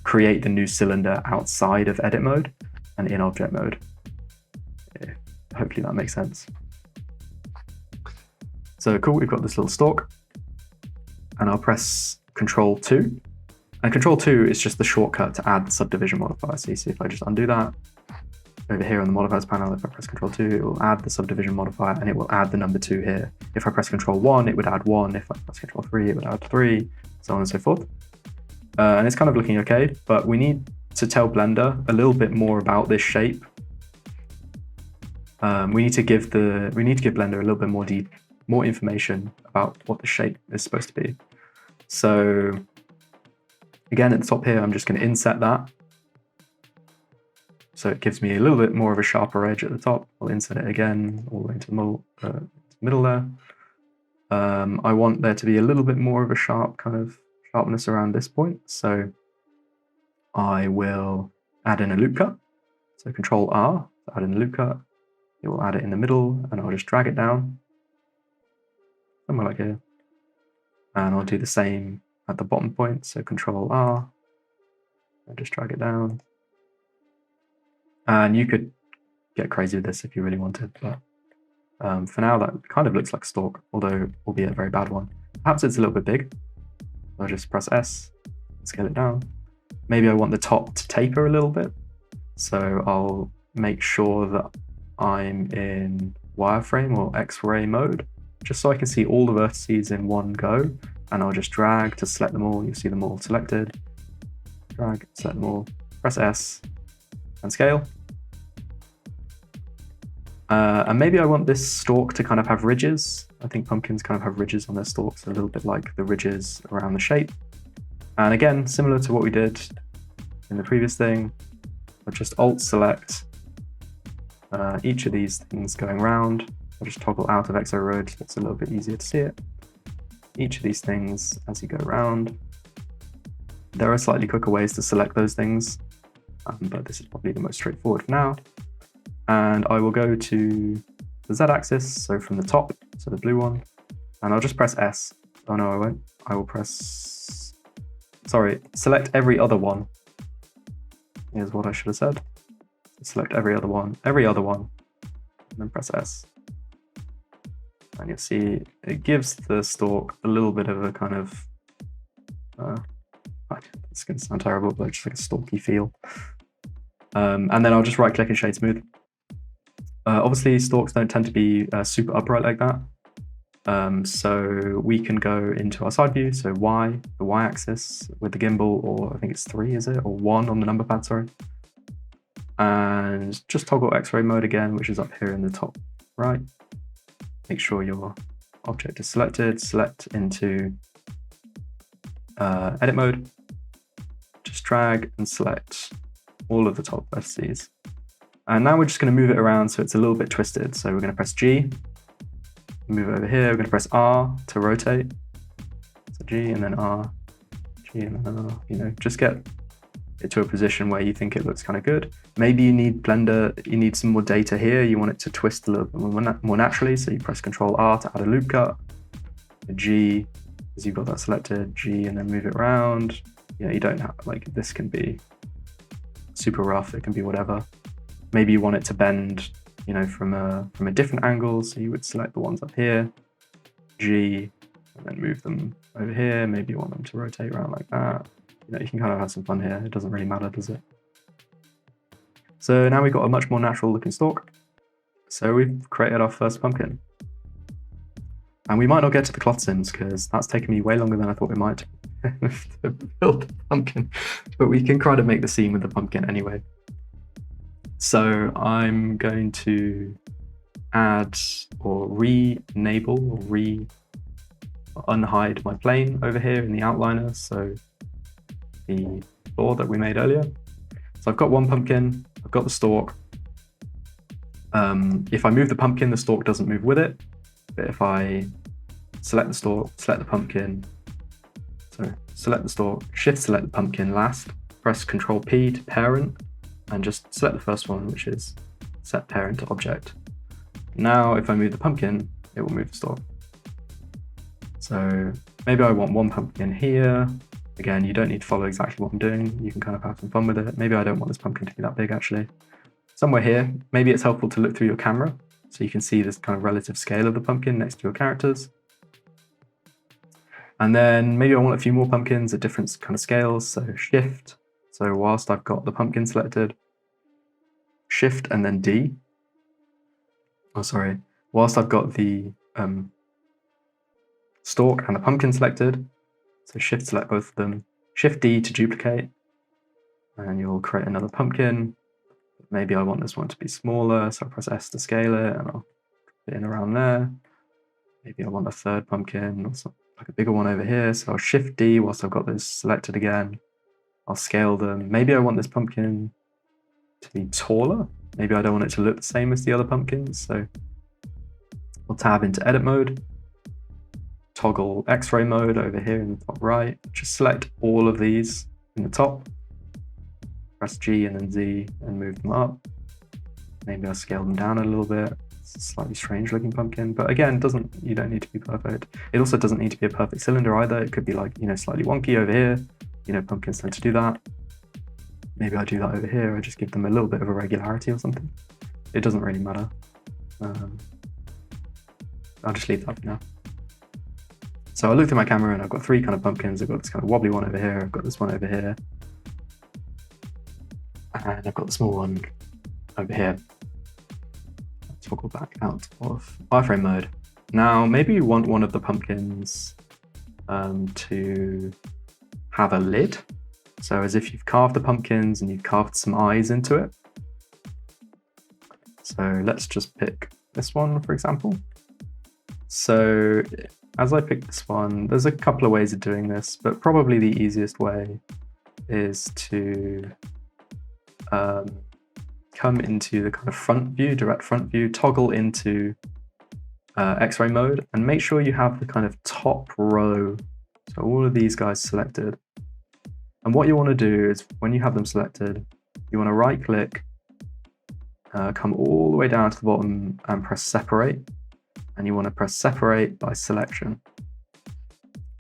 create the new cylinder outside of edit mode and in object mode. Yeah, hopefully that makes sense. So cool, we've got this little stalk, and I'll press Control 2. And Control 2 is just the shortcut to add the subdivision modifier. So you see if I just undo that, over here on the modifiers panel, if I press Control 2, it will add the subdivision modifier and it will add the number 2 here. If I press Control 1, it would add 1. If I press Control 3, it would add 3, so on and so forth. And it's kind of looking okay, but we need to tell Blender a little bit more about this shape. We need to give Blender a little bit more information about what the shape is supposed to be. So again, at the top here, I'm just going to inset that. So it gives me a little bit more of a sharper edge at the top. I'll insert it again all the way to the middle there. I want there to be a little bit more of a sharpness around this point. So I will add in a loop cut. So Control R to add in a loop cut. It will add it in the middle, and I'll just drag it down somewhere like here. And I'll do the same at the bottom point. So Control R, and just drag it down. And you could get crazy with this if you really wanted, but for now that kind of looks like a stalk, although albeit a very bad one. Perhaps it's a little bit big. I'll just press S, scale it down. Maybe I want the top to taper a little bit, so I'll make sure that I'm in wireframe or X-ray mode, just so I can see all the vertices in one go, and I'll just drag to select them all. You'll see them all selected. Drag, select them all, press S, and scale. And maybe I want this stalk to kind of have ridges. I think pumpkins kind of have ridges on their stalks, a little bit like the ridges around the shape. And again, similar to what we did in the previous thing, I'll just Alt select each of these things going around. I'll just toggle out of XO road so it's a little bit easier to see it. Each of these things as you go around. There are slightly quicker ways to select those things, but this is probably the most straightforward for now. And I will go to the Z axis, so from the top, so the blue one, and I'll just press S. Oh no, I won't. I will press, select every other one. Here's what I should have said. Select every other one, and then press S. And you'll see it gives the stalk a little bit of a kind of, it's going to sound terrible, but just like a stalky feel. And then I'll just right click and shade smooth. Obviously, stalks don't tend to be super upright like that. So we can go into our side view, so Y, the Y axis with the gimbal, or I think it's 3, is it? Or 1 on the number pad, sorry. And just toggle X-ray mode again, which is up here in the top right. Make sure your object is selected, select into edit mode. Just drag and select all of the top vertices. And now we're just going to move it around so it's a little bit twisted. So we're going to press G, move it over here. We're going to press R to rotate. So G and then R, G and then R. You know, just get it to a position where you think it looks kind of good. Maybe you need Blender, you need some more data here. You want it to twist a little bit more naturally. So you press Control R to add a loop cut. A G, as you've got that selected, G, and then move it around. You know, you don't have, like, this can be super rough, it can be whatever. Maybe you want it to bend, you know, from a different angle, so you would select the ones up here, G, and then move them over here. Maybe you want them to rotate around like that. You know, you can kind of have some fun here. It doesn't really matter, does it? So now we've got a much more natural looking stalk. So we've created our first pumpkin. And we might not get to the cloth sims because that's taken me way longer than I thought it might to build the pumpkin. But we can kind of make the scene with the pumpkin anyway. So I'm going to add or re-enable or unhide my plane over here in the outliner. So the floor that we made earlier. So I've got one pumpkin, I've got the stalk. If I move the pumpkin, the stalk doesn't move with it. But if I select the stalk, select the pumpkin, so select the stalk, shift select the pumpkin last, press Control P to parent, and just select the first one, which is set parent to object. Now, if I move the pumpkin, it will move the stalk. So maybe I want one pumpkin here. Again, you don't need to follow exactly what I'm doing. You can kind of have some fun with it. Maybe I don't want this pumpkin to be that big, actually. Somewhere here, maybe it's helpful to look through your camera so you can see this kind of relative scale of the pumpkin next to your characters. And then maybe I want a few more pumpkins at different kind of scales, so shift. So whilst I've got the pumpkin selected, shift and then D. Oh, sorry. Whilst I've got the stalk and the pumpkin selected, so shift select both of them, shift D to duplicate, and you'll create another pumpkin. Maybe I want this one to be smaller, so I press S to scale it, and I'll put it in around there. Maybe I want a third pumpkin, or something like a bigger one over here, so I'll shift D whilst I've got those selected again. I'll scale them. Maybe I want this pumpkin to be taller. Maybe I don't want it to look the same as the other pumpkins, so I'll tab into edit mode, toggle X-ray mode over here in the top right, just select all of these in the top, press G and then Z and move them up. Maybe I'll scale them down a little bit. It's a slightly strange looking pumpkin, but again, you don't need to be perfect. It also doesn't need to be a perfect cylinder either. It could be like, you know, slightly wonky over here. You know, pumpkins tend to do that. Maybe I do that over here. I just give them a little bit of irregularity or something. It doesn't really matter. I'll just leave that for now. So I look through my camera and I've got three kind of pumpkins. I've got this kind of wobbly one over here. I've got this one over here. And I've got the small one over here. Toggle back out of wireframe mode. Now, maybe you want one of the pumpkins to have a lid. So as if you've carved the pumpkins and you've carved some eyes into it. So let's just pick this one, for example. So as I pick this one, there's a couple of ways of doing this, but probably the easiest way is to come into the kind of front view, direct front view, toggle into X-ray mode, and make sure you have the kind of top row, so all of these guys selected. And what you want to do is when you have them selected, you want to right click, come all the way down to the bottom and press separate. And you want to press separate by selection.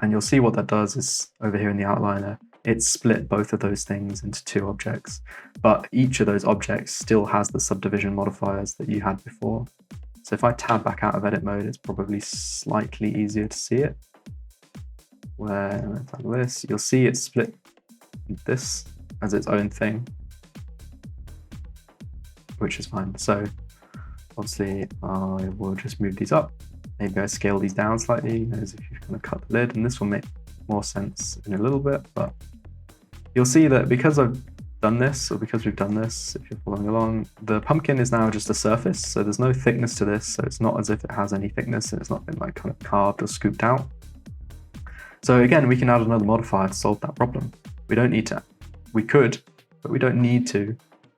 And you'll see what that does is over here in the outliner, it's split both of those things into two objects, but each of those objects still has the subdivision modifiers that you had before. So if I tab back out of edit mode, it's probably slightly easier to see it. Where, like this, you'll see it's split this as its own thing, which is fine. So obviously I will just move these up. Maybe I scale these down slightly, as if you kind of cut the lid, and this will make more sense in a little bit, but you'll see that because I've done this, or because we've done this, if you're following along, the pumpkin is now just a surface, so there's no thickness to this, so it's not as if it has any thickness, and it's not been like kind of carved or scooped out. So again, we can add another modifier to solve that problem. We don't need to, we could, but we don't need to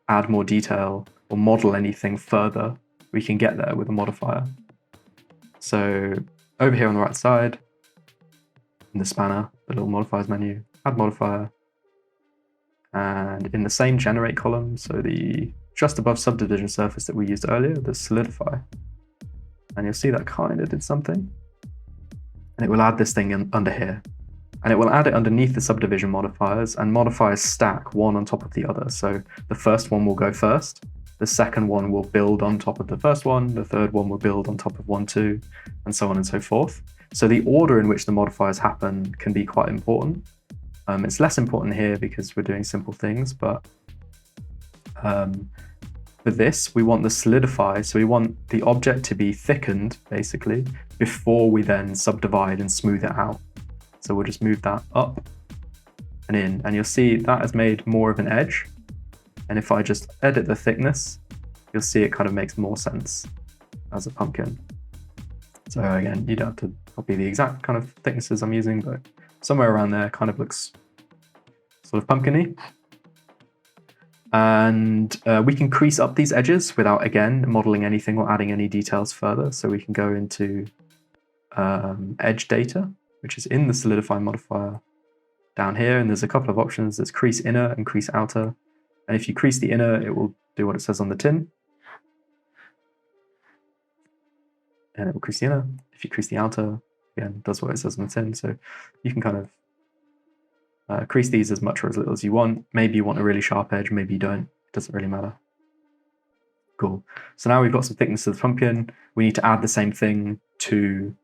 add more detail or model anything further. We can get there with a modifier. So over here on the right side, in the spanner, the little modifiers menu, add modifier, and in the same generate column, so the just above subdivision surface that we used earlier, the solidify, and you'll see that kind of did something, and it will add this thing in under here. and it will add it underneath the subdivision modifiers, and modifiers stack one on top of the other. So the first one will go first, the second one will build on top of the first one, the third one will build on top of 1, 2, and so on and so forth. So the order in which the modifiers happen can be quite important. It's less important here because we're doing simple things, but for this, we want the solidify, so we want the object to be thickened, basically, before we then subdivide and smooth it out. So we'll just move that up and in, and you'll see that has made more of an edge. And if I just edit the thickness, you'll see it kind of makes more sense as a pumpkin. So again, you don't have to copy the exact kind of thicknesses I'm using, but somewhere around there kind of looks sort of pumpkin-y. And we can crease up these edges without, again, modeling anything or adding any details further. So we can go into edge data, which is in the solidify modifier down here. And there's a couple of options. There's crease inner and crease outer. And if you crease the inner, it will do what it says on the tin. And it will crease the inner. If you crease the outer, again, it does what it says on the tin. So you can kind of crease these as much or as little as you want. Maybe you want a really sharp edge, maybe you don't. It doesn't really matter. Cool. So now we've got some thickness to the pumpkin. We need to add the same thing to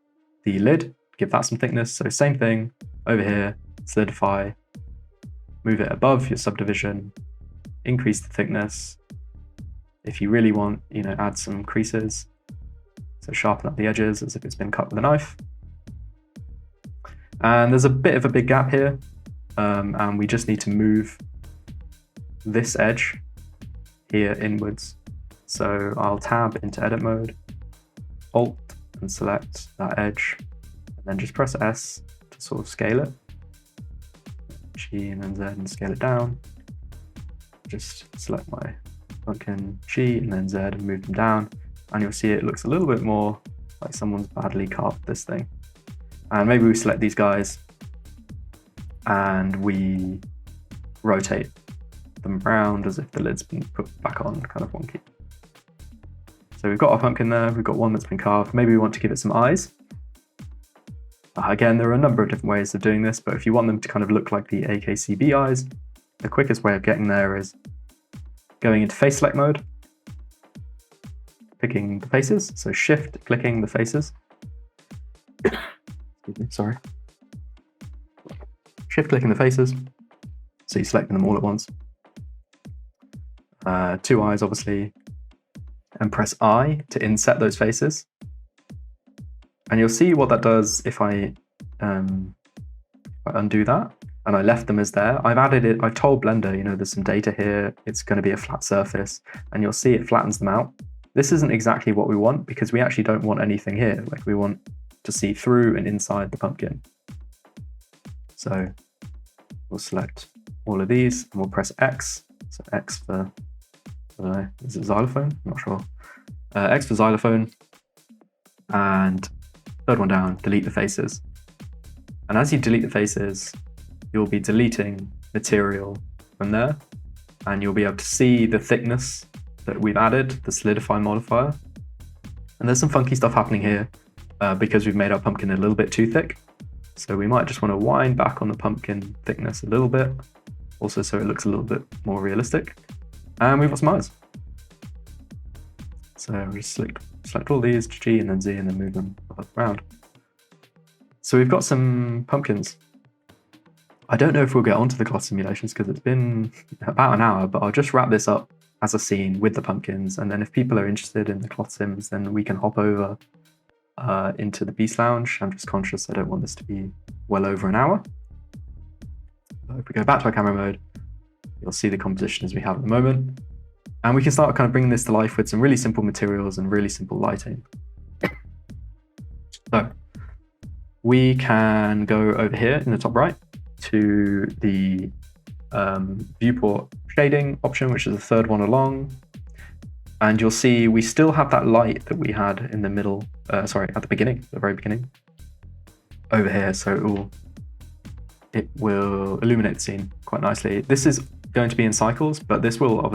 the lid, give that some thickness. So same thing over here, solidify, move it above your subdivision, increase the thickness. If you really want, add some creases. So sharpen up the edges as if it's been cut with a knife. And there's a bit of a big gap here. And we just need to move this edge here inwards. So I'll tab into edit mode, Alt and select that edge, and then just press S to sort of scale it. G and then Z and scale it down. Just select my pumpkin G and then Z and move them down. And you'll see it looks a little bit more like someone's badly carved this thing. And maybe we select these guys and we rotate them around as if the lid's been put back on, kind of wonky. So we've got our pumpkin there, we've got one that's been carved. Maybe we want to give it some eyes. Again, there are a number of different ways of doing this, but if you want them to kind of look like the AKCB eyes, the quickest way of getting there is going into face select mode, picking the faces, so shift clicking the faces. Excuse me, sorry. Shift clicking the faces, so you're selecting them all at once. 2 eyes, obviously, and press I to inset those faces. And you'll see what that does if I undo that, and I left them as there. I've added it, I've told Blender, there's some data here, it's going to be a flat surface, and you'll see it flattens them out. This isn't exactly what we want because we actually don't want anything here. Like, we want to see through and inside the pumpkin. So we'll select all of these and we'll press X. So X for, I don't know, is it xylophone? I'm not sure. X for xylophone. And third one down, delete the faces. And as you delete the faces, you'll be deleting material from there. And you'll be able to see the thickness that we've added, the solidify modifier. And there's some funky stuff happening here because we've made our pumpkin a little bit too thick. So we might just want to wind back on the pumpkin thickness a little bit, also so it looks a little bit more realistic. And we've got some eyes. So we'll just select all these, G and then Z, and then move them around. So we've got some pumpkins. I don't know if we'll get onto the cloth simulations because it's been about an hour, but I'll just wrap this up as a scene with the pumpkins. And then if people are interested in the cloth sims, then we can hop over into the Beast Lounge. I'm just conscious I don't want this to be well over an hour. But if we go back to our camera mode, you'll see the composition as we have at the moment. And we can start kind of bringing this to life with some really simple materials and really simple lighting. So we can go over here in the top right to the viewport shading option, which is the third one along. And you'll see we still have that light that we had in the middle, at the beginning, the very beginning, over here. So it will illuminate the scene quite nicely. This is going to be in cycles, but this will,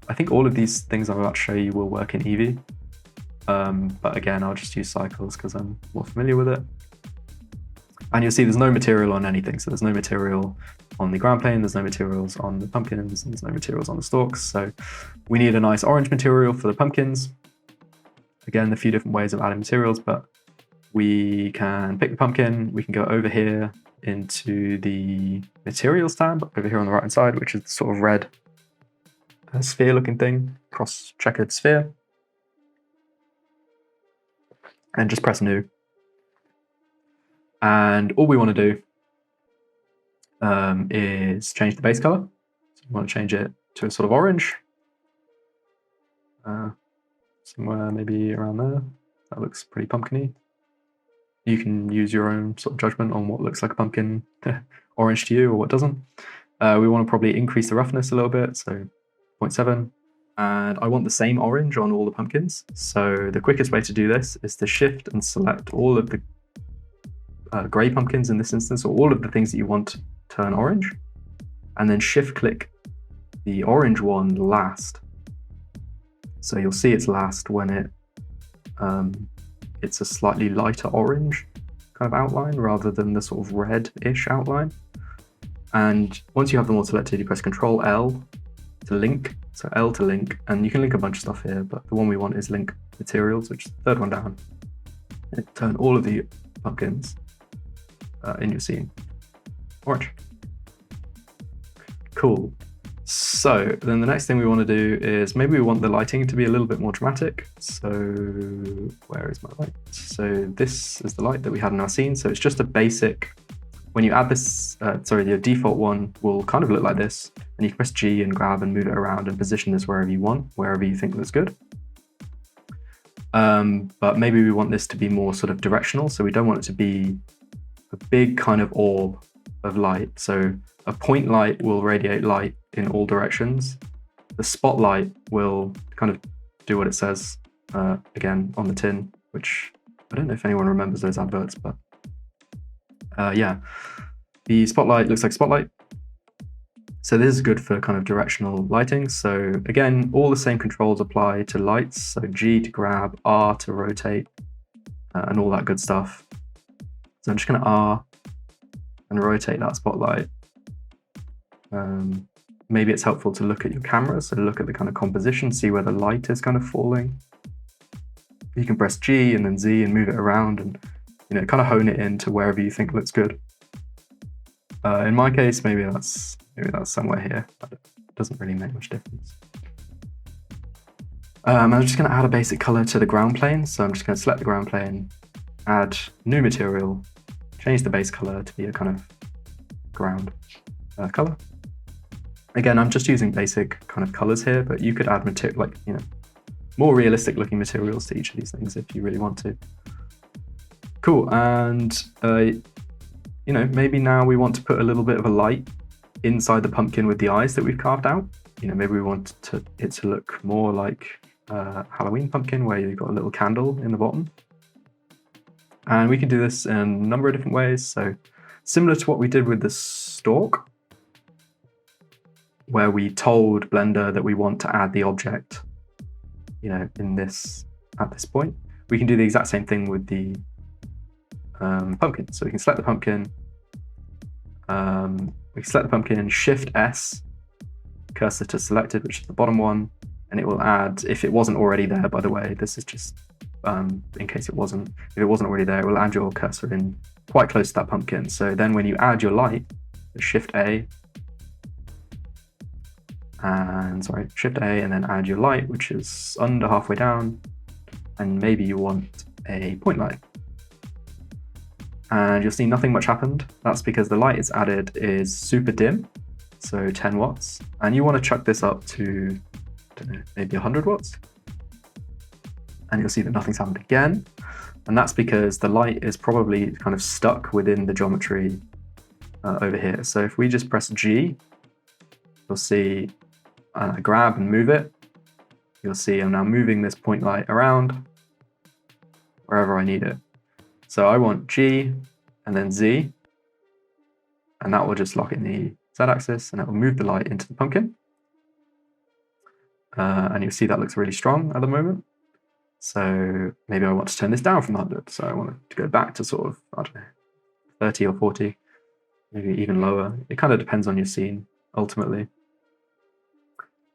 I think all of these things I'm about to show you will work in Eevee. But again, I'll just use cycles because I'm more familiar with it. And you'll see there's no material on anything. So there's no material on the ground plane, there's no materials on the pumpkins, and there's no materials on the stalks. So we need a nice orange material for the pumpkins. Again, a few different ways of adding materials, but we can pick the pumpkin, we can go over here into the materials tab, over here on the right hand side, which is the sort of red sphere looking thing, cross checkered sphere. And just press new. And all we want to do is change the base color. So we want to change it to a sort of orange. Somewhere maybe around there. That looks pretty pumpkin-y. You can use your own sort of judgment on what looks like a pumpkin orange to you or what doesn't. We want to probably increase the roughness a little bit, so 0.7. And I want the same orange on all the pumpkins. So the quickest way to do this is to shift and select all of the gray pumpkins in this instance, or all of the things that you want to turn orange, and then shift click the orange one last. So you'll see it's last when it's a slightly lighter orange kind of outline rather than the sort of red-ish outline. And once you have them all selected, you press Control L to link. So L to link, and you can link a bunch of stuff here, but the one we want is link materials, which is the third one down. And turn all of the pumpkins in your scene orange. Cool. So then the next thing we want to do is maybe we want the lighting to be a little bit more dramatic. So where is my light? So this is the light that we had in our scene. So it's just a basic, when you add this, your default one will kind of look like this, and you can press G and grab and move it around and position this wherever you want, wherever you think looks good. But maybe we want this to be more sort of directional. So we don't want it to be a big kind of orb of light. So a point light will radiate light in all directions. The spotlight will kind of do what it says again on the tin, which I don't know if anyone remembers those adverts, but yeah, the spotlight looks like spotlight. So this is good for kind of directional lighting. So again, all the same controls apply to lights. So G to grab, R to rotate, and all that good stuff. So I'm just going to R and rotate that spotlight. Maybe it's helpful to look at your camera, so look at the kind of composition, see where the light is kind of falling. You can press G and then Z and move it around, and kind of hone it into wherever you think looks good. In my case, maybe that's somewhere here. It doesn't really make much difference. I'm just going to add a basic color to the ground plane, so I'm just going to select the ground plane, add new material, change the base color to be a kind of ground color. Again, I'm just using basic kind of colors here, but you could add material, more realistic looking materials to each of these things if you really want to. Cool, and maybe now we want to put a little bit of a light inside the pumpkin with the eyes that we've carved out. Maybe we want it to look more like a Halloween pumpkin where you've got a little candle in the bottom. And we can do this in a number of different ways. So similar to what we did with the stalk, where we told Blender that we want to add the object, at this point, we can do the exact same thing with the pumpkin. So we can select the pumpkin, Shift S, cursor to selected, which is the bottom one, and it will add, if it wasn't already there, by the way, this is just in case it wasn't, if it wasn't already there, it will add your cursor in quite close to that pumpkin. So then when you add your light, Shift A, and then add your light, which is under halfway down, and maybe you want a point light. And you'll see nothing much happened. That's because the light it's added is super dim, so 10 watts, and you want to chuck this up to, I don't know, maybe 100 watts. And you'll see that nothing's happened again. And that's because the light is probably kind of stuck within the geometry over here. So if we just press G, you'll see grab and move it. You'll see I'm now moving this point light around wherever I need it. So I want G and then Z, and that will just lock in the Z-axis, and it will move the light into the pumpkin. And you'll see that looks really strong at the moment. So maybe I want to turn this down from 100. So I want it to go back to sort of, I don't know, 30 or 40, maybe even lower. It kind of depends on your scene, ultimately.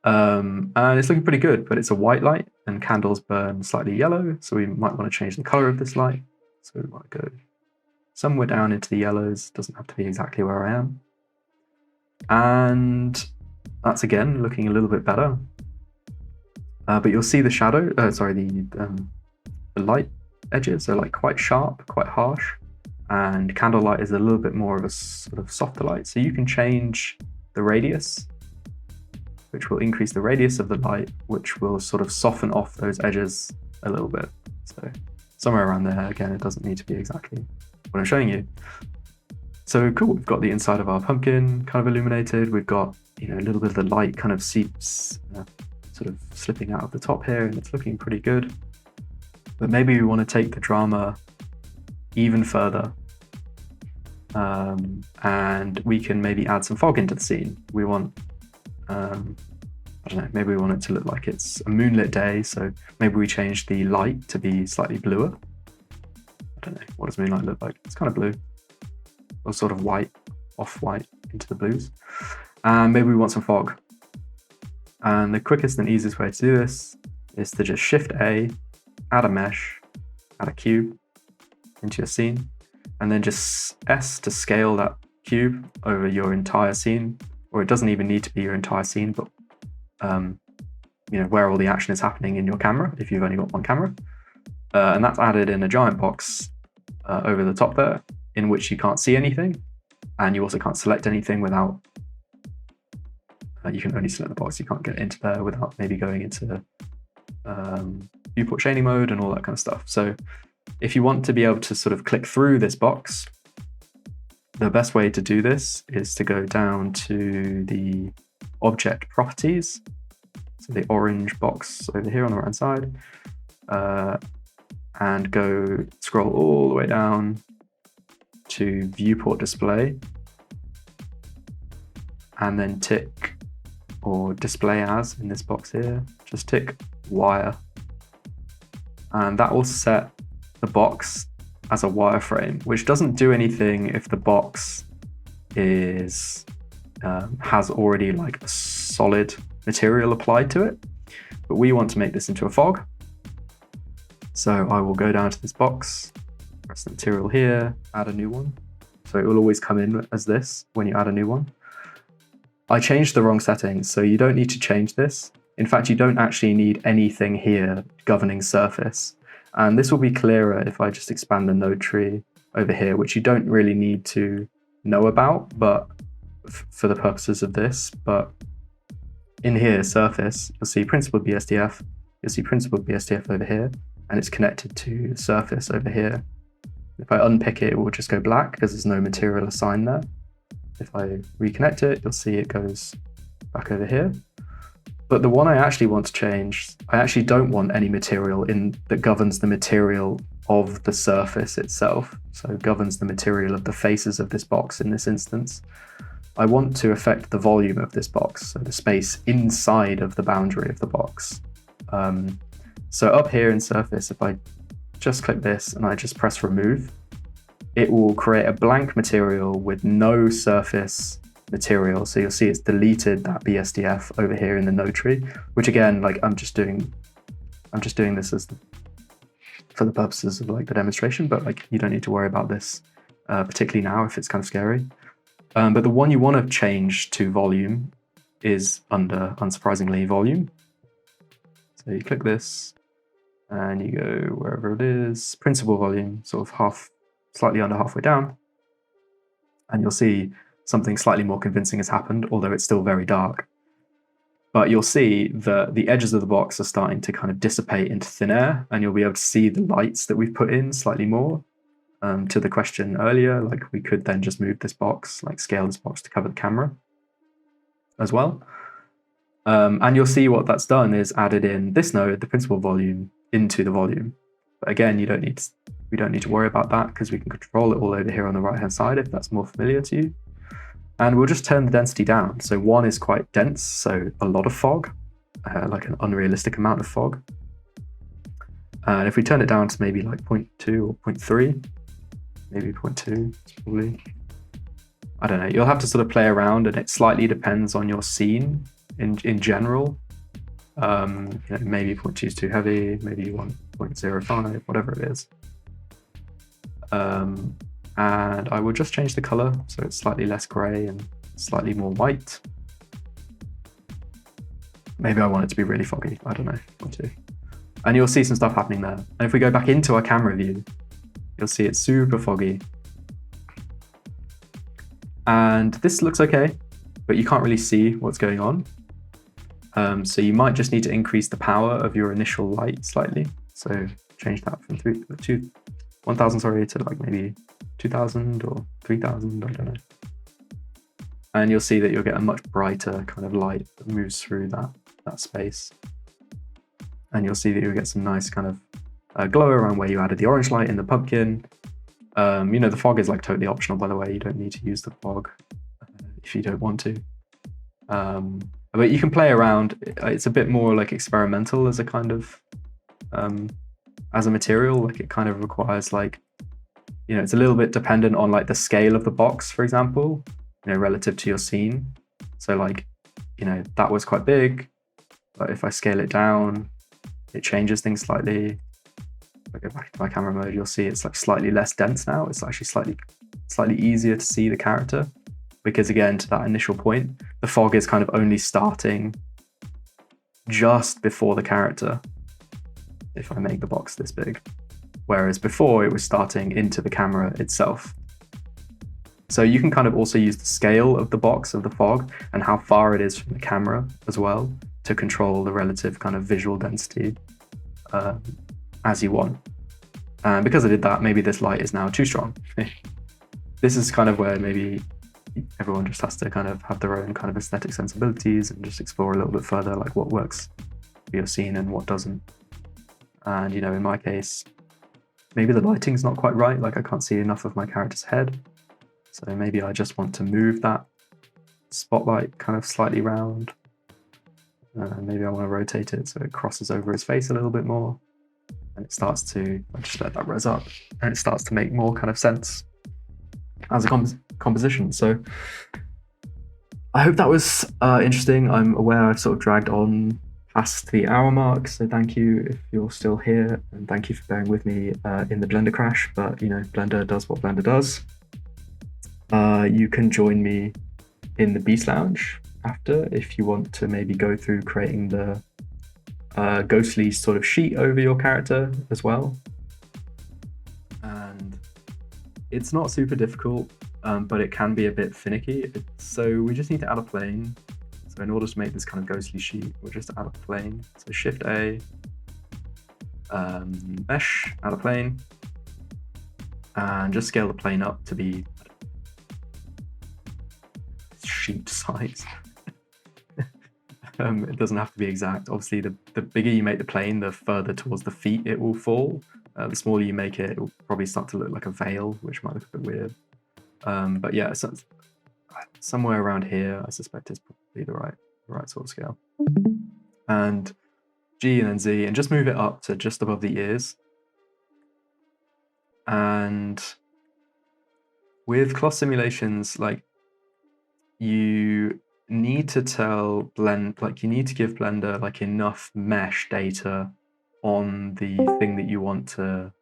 And it's looking pretty good, but it's a white light, and candles burn slightly yellow, so we might want to change the color of this light. So we want to go somewhere down into the yellows. Doesn't have to be exactly where I am. And that's again looking a little bit better. But you'll see the shadow, the light edges are like quite sharp, quite harsh, and candlelight is a little bit more of a sort of softer light. So you can change the radius, which will increase the radius of the light, which will sort of soften off those edges a little bit. So somewhere around there, again, it doesn't need to be exactly what I'm showing you. So cool, we've got the inside of our pumpkin kind of illuminated. We've got, a little bit of the light kind of seeps, sort of slipping out of the top here, and it's looking pretty good. But maybe we want to take the drama even further, and we can maybe add some fog into the scene. We want, I don't know, maybe we want it to look like it's a moonlit day, so maybe we change the light to be slightly bluer. I don't know, what does moonlight look like? It's kind of blue, or sort of white, off-white into the blues. And maybe we want some fog. And the quickest and easiest way to do this is to just Shift A, add a mesh, add a cube into your scene, and then just S to scale that cube over your entire scene, or it doesn't even need to be your entire scene, but where all the action is happening in your camera, if you've only got one camera. And that's added in a giant box over the top there, in which you can't see anything, and you also can't select anything without, you can only select the box, you can't get into there without maybe going into viewport chaining mode and all that kind of stuff. So if you want to be able to sort of click through this box, the best way to do this is to go down to the object properties, so the orange box over here on the right hand side, and go scroll all the way down to viewport display, and then tick, or display as in this box here, just tick wire, and that will set the box as a wireframe, which doesn't do anything if the box is has already like a solid material applied to it, but we want to make this into a fog. So I will go down to this box, press the material here, add a new one. So it will always come in as this when you add a new one. I changed the wrong settings, so you don't need to change this. In fact, you don't actually need anything here governing surface. And this will be clearer if I just expand the node tree over here, which you don't really need to know about, but for the purposes of this. But in here, surface, you'll see principal BSDF, you'll see principal BSDF over here, and it's connected to surface over here. If I unpick it, it will just go black because there's no material assigned there. If I reconnect it, you'll see it goes back over here. But the one I actually want to change, I actually don't want any material in that governs the material of the surface itself. So it governs the material of the faces of this box in this instance. I want to affect the volume of this box, so the space inside of the boundary of the box. So up here in surface, if I just click this and I just press remove, it will create a blank material with no surface material. So you'll see it's deleted that BSDF over here in the node tree, which again, like I'm just doing this as for the purposes of like the demonstration, but like you don't need to worry about this particularly now if it's kind of scary. But the one you want to change to volume is under, unsurprisingly, volume. So you click this and you go wherever it is, principal volume, sort of slightly under halfway down, and you'll see something slightly more convincing has happened, although it's still very dark. But you'll see that the edges of the box are starting to kind of dissipate into thin air, and you'll be able to see the lights that we've put in slightly more. To the question earlier, like we could then just move this box, like scale this box to cover the camera as well. And you'll see what that's done is added in this node, the principal volume, into the volume. But again, we don't need to worry about that because we can control it all over here on the right-hand side if that's more familiar to you. And we'll just turn the density down. So 1 is quite dense, so a lot of fog, like an unrealistic amount of fog. And if we turn it down to maybe like 0.2 or 0.3, maybe 0.2 probably. I don't know. You'll have to sort of play around, and it slightly depends on your scene in general. Maybe 0.2 is too heavy. Maybe you want 0.05, whatever it is. And I will just change the color so it's slightly less gray and slightly more white. Maybe I want it to be really foggy. I don't know. 0.2. And you'll see some stuff happening there. And if we go back into our camera view, you'll see it's super foggy. And this looks okay, but you can't really see what's going on. So you might just need to increase the power of your initial light slightly. So change that from 1,000, to like maybe 2,000 or 3,000, I don't know. And you'll see that you'll get a much brighter kind of light that moves through that space. And you'll see that you'll get some nice kind of glow around where you added the orange light in the pumpkin. The fog is like totally optional, by the way. You don't need to use the fog if you don't want to. But you can play around. It's a bit more like experimental as a kind of as a material. Like it kind of requires like, it's a little bit dependent on like the scale of the box, for example, relative to your scene. So like, that was quite big, but if I scale it down, it changes things slightly. If I go back to my camera mode, you'll see it's like slightly less dense now. It's actually slightly easier to see the character, because again, to that initial point, the fog is kind of only starting just before the character, if I make the box this big. Whereas before it was starting into the camera itself. So you can kind of also use the scale of the box of the fog and how far it is from the camera as well to control the relative kind of visual density as you want. And because I did that, maybe this light is now too strong. This is kind of where maybe everyone just has to kind of have their own kind of aesthetic sensibilities and just explore a little bit further, like what works for your scene and what doesn't. And, in my case, maybe the lighting's not quite right. Like I can't see enough of my character's head. So maybe I just want to move that spotlight kind of slightly round. Maybe I want to rotate it so it crosses over his face a little bit more. And it starts to, I just let that res up, and it starts to make more kind of sense as a composition. So I hope that was interesting. I'm aware I've sort of dragged on past the hour mark, so thank you if you're still here, and thank you for bearing with me in the Blender crash, but Blender does what Blender does. You can join me in the Beast Lounge after if you want to maybe go through creating the ghostly sort of sheet over your character as well. And it's not super difficult, but it can be a bit finicky. So we just need to add a plane. So in order to make this kind of ghostly sheet, we'll just add a plane. So Shift A, mesh, add a plane, and just scale the plane up to be sheet size. It doesn't have to be exact. Obviously, the bigger you make the plane, the further towards the feet it will fall. The smaller you make it, it will probably start to look like a veil, which might look a bit weird. But yeah, so somewhere around here, I suspect is probably the right sort of scale. And G and then Z, and just move it up to just above the ears. And with cloth simulations, like you need to you need to give Blender like enough mesh data on the thing that you want to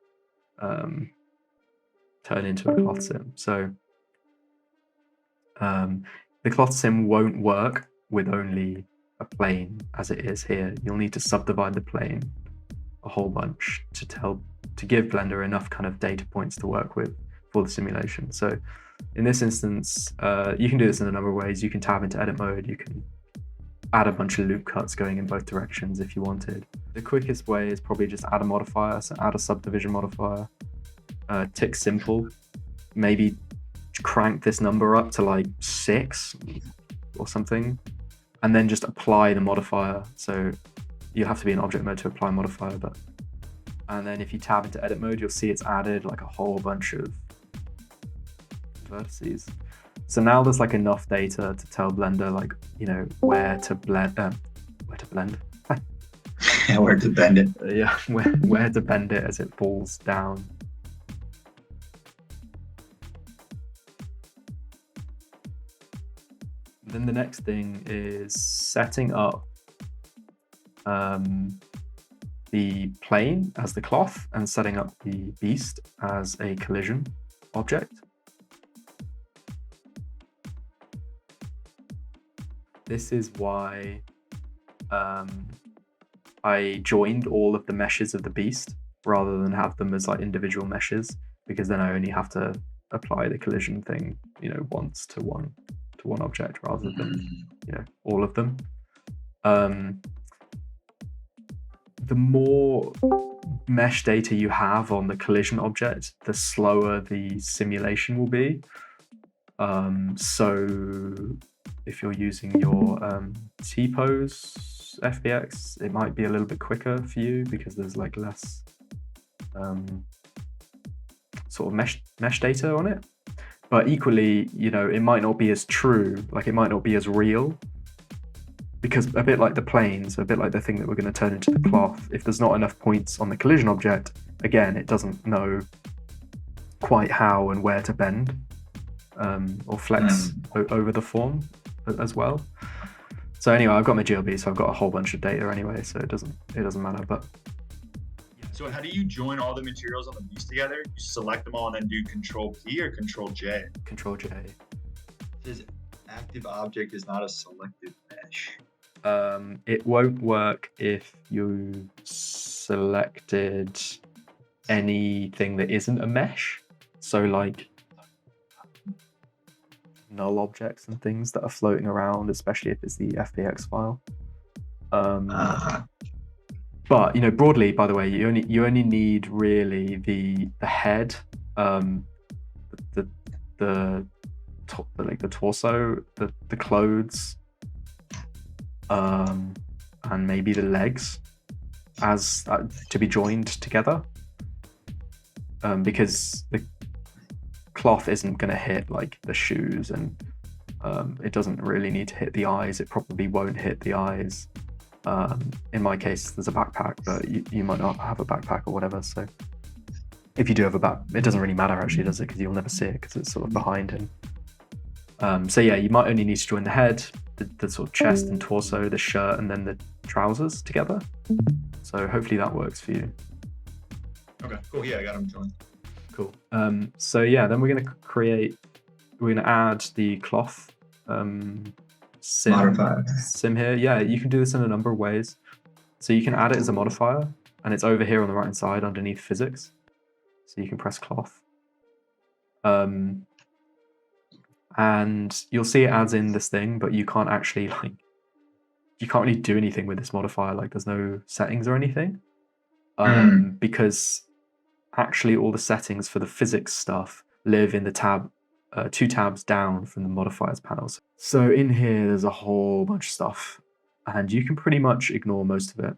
turn into a cloth sim. So the cloth sim won't work with only a plane as it is here. You'll need to subdivide the plane a whole bunch to give Blender enough kind of data points to work with for the simulation. So in this instance, you can do this in a number of ways. You can tab into edit mode. You can add a bunch of loop cuts going in both directions if you wanted. The quickest way is probably just add a modifier. So add a subdivision modifier, tick simple, maybe crank this number up to like 6 or something, and then just apply the modifier. So you have to be in object mode to apply a modifier, and then if you tab into edit mode, you'll see it's added like a whole bunch of vertices. So now there's like enough data to tell Blender like, where to blend where to bend it. Yeah, where to bend it as it falls down. Then the next thing is setting up the plane as the cloth and setting up the beast as a collision object. This is why I joined all of the meshes of the beast rather than have them as like individual meshes, because then I only have to apply the collision thing, once to one object rather than all of them. The more mesh data you have on the collision object, the slower the simulation will be. So if you're using your T-pose FBX, it might be a little bit quicker for you because there's like less sort of mesh data on it. But equally, it might not be as true, like it might not be as real, because a bit like the planes, a bit like the thing that we're going to turn into the cloth, if there's not enough points on the collision object, again, it doesn't know quite how and where to bend or flex over the form as well. So anyway, I've got my GLB, so I've got a whole bunch of data anyway, so it doesn't matter. But so how do you join all the materials on the beast together? You select them all and then do Control P or Control J? Control J. It says active object is not a selected mesh. It won't work if you selected anything that isn't a mesh. So like null objects and things that are floating around, especially if it's the FBX file. But broadly, by the way, you only need really the head, the torso, the clothes, and maybe the legs as to be joined together, because the cloth isn't going to hit like the shoes, and it doesn't really need to hit the eyes. It probably won't hit the eyes. In my case, there's a backpack, but you might not have a backpack or whatever. So if you do have a back, it doesn't really matter actually, does it? Because you'll never see it because it's sort of behind him. So yeah, you might only need to join the head, the sort of chest and torso, the shirt, and then the trousers together. So hopefully that works for you. Okay, cool. Yeah, I got them joined. Cool. So yeah, then we're gonna add the cloth sim here. Yeah, you can do this in a number of ways. So you can add it as a modifier, and it's over here on the right hand side underneath physics. So you can press cloth. And you'll see it adds in this thing, but you can't actually you can't really do anything with this modifier. Like there's no settings or anything. Because actually all the settings for the physics stuff live in the tab, 2 tabs down from the modifiers panels. So in here, there's a whole bunch of stuff, and you can pretty much ignore most of it.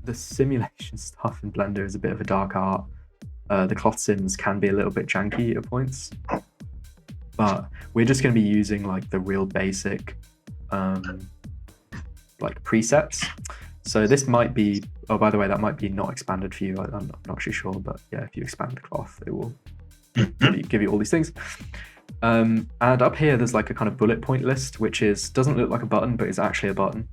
The simulation stuff in Blender is a bit of a dark art. The cloth sims can be a little bit janky at points, but we're just going to be using like the real basic like presets. So this might be, oh, by the way, that might be not expanded for you. I'm not actually sure, but yeah, if you expand the cloth, it will give you all these things. And up here, there's like a kind of bullet point list, which doesn't look like a button, but it's actually a button.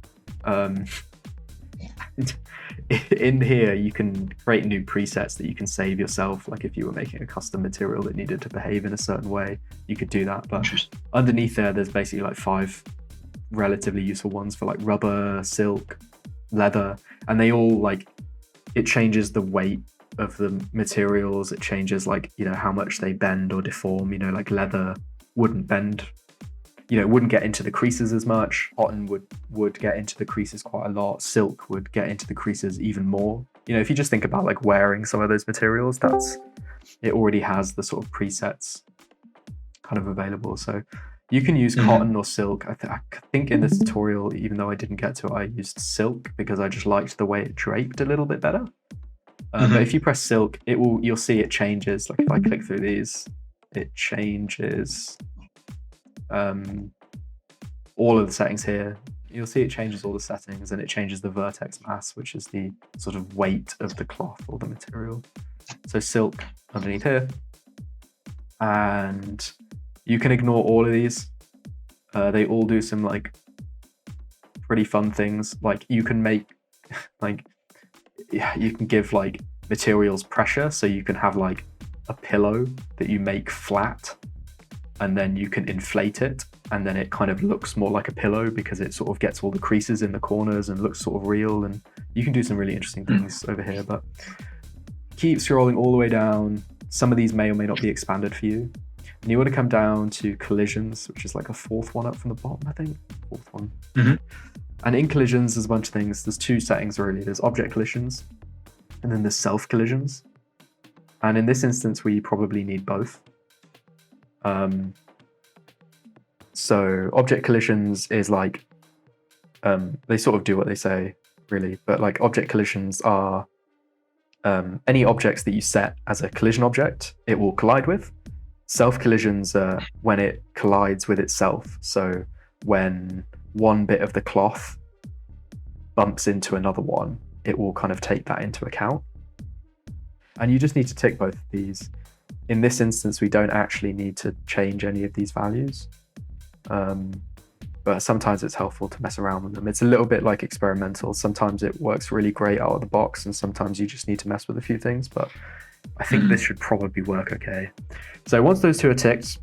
In here, you can create new presets that you can save yourself. Like if you were making a custom material that needed to behave in a certain way, you could do that. But underneath there's basically like 5 relatively useful ones for like rubber, silk, leather, and they all like, it changes the weight of the materials. It changes like, how much they bend or deform. Like leather wouldn't bend, it wouldn't get into the creases as much. Cotton would get into the creases quite a lot. Silk would get into the creases even more. If you just think about like wearing some of those materials, it already has the sort of presets kind of available. So you can use cotton or silk. I think in this tutorial, even though I didn't get to it, I used silk because I just liked the way it draped a little bit better. But if you press silk, you'll see it changes. Like if I click through these, it changes all of the settings here, you'll see it changes all the settings, and it changes the vertex mass, which is the sort of weight of the cloth or the material. So silk underneath here, and you can ignore all of these. They all do some like pretty fun things. Like you can make like, yeah, you can give like materials pressure, so you can have like a pillow that you make flat, and then you can inflate it, and then it kind of looks more like a pillow because it sort of gets all the creases in the corners and looks sort of real. And you can do some really interesting things over here, but keep scrolling all the way down. Some of these may or may not be expanded for you. And you want to come down to collisions, which is like a fourth one up from the bottom, I think. Fourth one. And in collisions, there's a bunch of things. There's two settings really. There's object collisions, and then there's self collisions. And in this instance, we probably need both. So object collisions is like, they sort of do what they say, really. But like object collisions are any objects that you set as a collision object, it will collide with. Self collisions are when it collides with itself. So when one bit of the cloth bumps into another one, it will kind of take that into account. And you just need to tick both of these. In this instance, we don't actually need to change any of these values. But sometimes it's helpful to mess around with them. It's a little bit like experimental. Sometimes it works really great out of the box, and sometimes you just need to mess with a few things, but I think this should probably work okay. So once those two are ticked,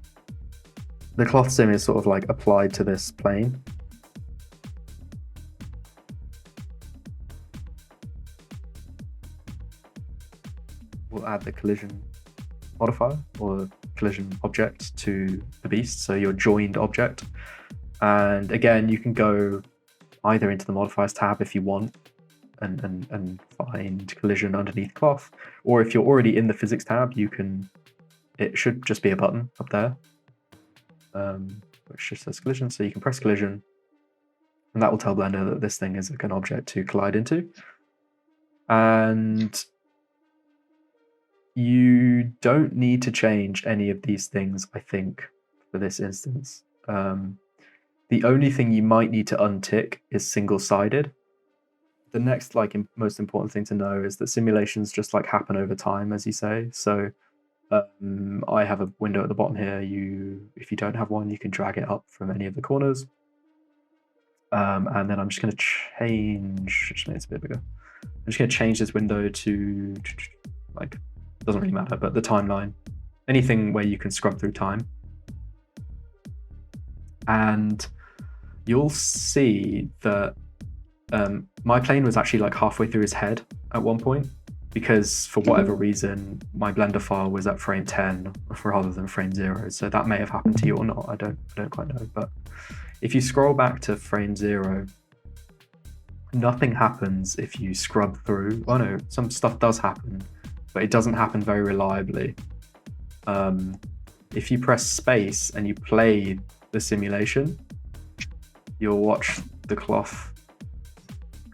the cloth sim is sort of like applied to this plane. We'll add the collision modifier or collision object to the beast, so your joined object. And again, you can go either into the modifiers tab if you want and find collision underneath cloth, or if you're already in the physics tab, you can, it should just be a button up there, which just says collision. So you can press collision, and that will tell Blender that this thing is like an object to collide into. And you don't need to change any of these things, I think, for this instance. The only thing you might need to untick is single-sided. The next most important thing to know is that simulations just like happen over time, as you say. So I have a window at the bottom here. If you don't have one, you can drag it up from any of the corners. And then I'm just going to change, just make it a bit bigger. I'm just going to change this window to, like, doesn't really matter, but the timeline. Anything where you can scrub through time. And you'll see that my plane was actually like halfway through his head at one point, because for whatever reason, my Blender file was at frame 10 rather than frame 0. So that may have happened to you or not. I don't quite know. But if you scroll back to frame 0, nothing happens if you scrub through. Oh no, some stuff does happen, but it doesn't happen very reliably. If you press space and you play the simulation, you'll watch the cloth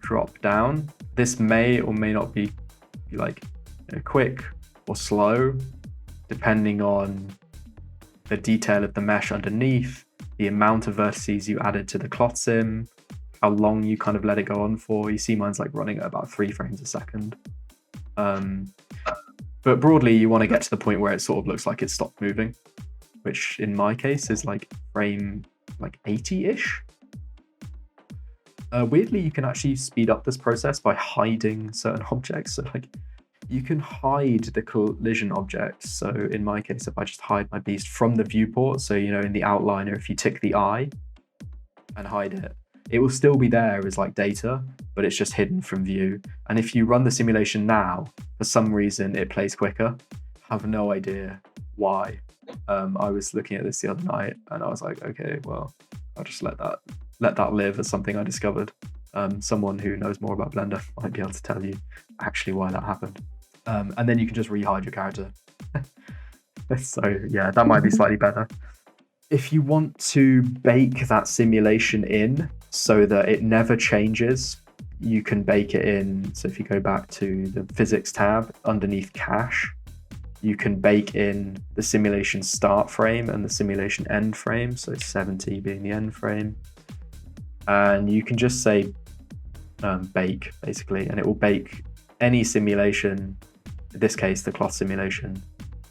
drop down. This may or may not be like quick or slow, depending on the detail of the mesh underneath, the amount of vertices you added to the cloth sim, how long you kind of let it go on for. You see mine's like running at about 3 frames a second. But broadly, you want to get to the point where it sort of looks like it stopped moving, which in my case is like frame like 80-ish. Weirdly, you can actually speed up this process by hiding certain objects. So like you can hide the collision objects. So in my case, if I just hide my beast from the viewport, so in the outliner, if you tick the eye and hide it, it will still be there as like data, but it's just hidden from view. And if you run the simulation now, for some reason it plays quicker. I have no idea why. I was looking at this the other night and I was like, okay, well, I'll just let that live as something I discovered. Someone who knows more about Blender might be able to tell you actually why that happened. And then you can just re-hide your character. So yeah, that might be slightly better. If you want to bake that simulation in so that it never changes, you can bake it in. So if you go back to the physics tab underneath cache, you can bake in the simulation start frame and the simulation end frame, so 70 being the end frame. And you can just say bake, basically, and it will bake any simulation, in this case, the cloth simulation,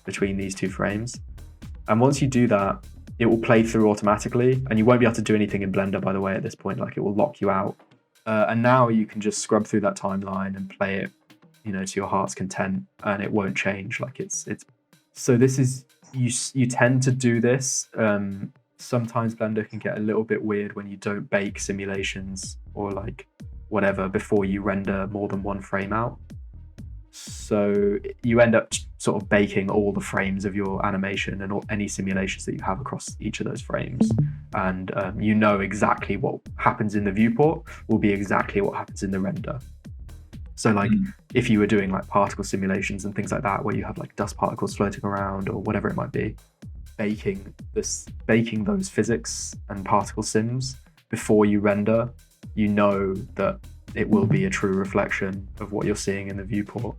between these two frames. And once you do that, it will play through automatically, and you won't be able to do anything in Blender, by the way, at this point. Like, it will lock you out. And now you can just scrub through that timeline and play it, you know, to your heart's content, and it won't change. Like, it's so this is, you tend to do this. Sometimes Blender can get a little bit weird when you don't bake simulations or like whatever before you render more than one frame out. So you end up sort of baking all the frames of your animation and any simulations that you have across each of those frames. And you know exactly what happens in the viewport will be exactly what happens in the render. So like if you were doing like particle simulations and things like that, where you have like dust particles floating around or whatever it might be, baking those physics and particle sims before you render, you know that it will be a true reflection of what you're seeing in the viewport.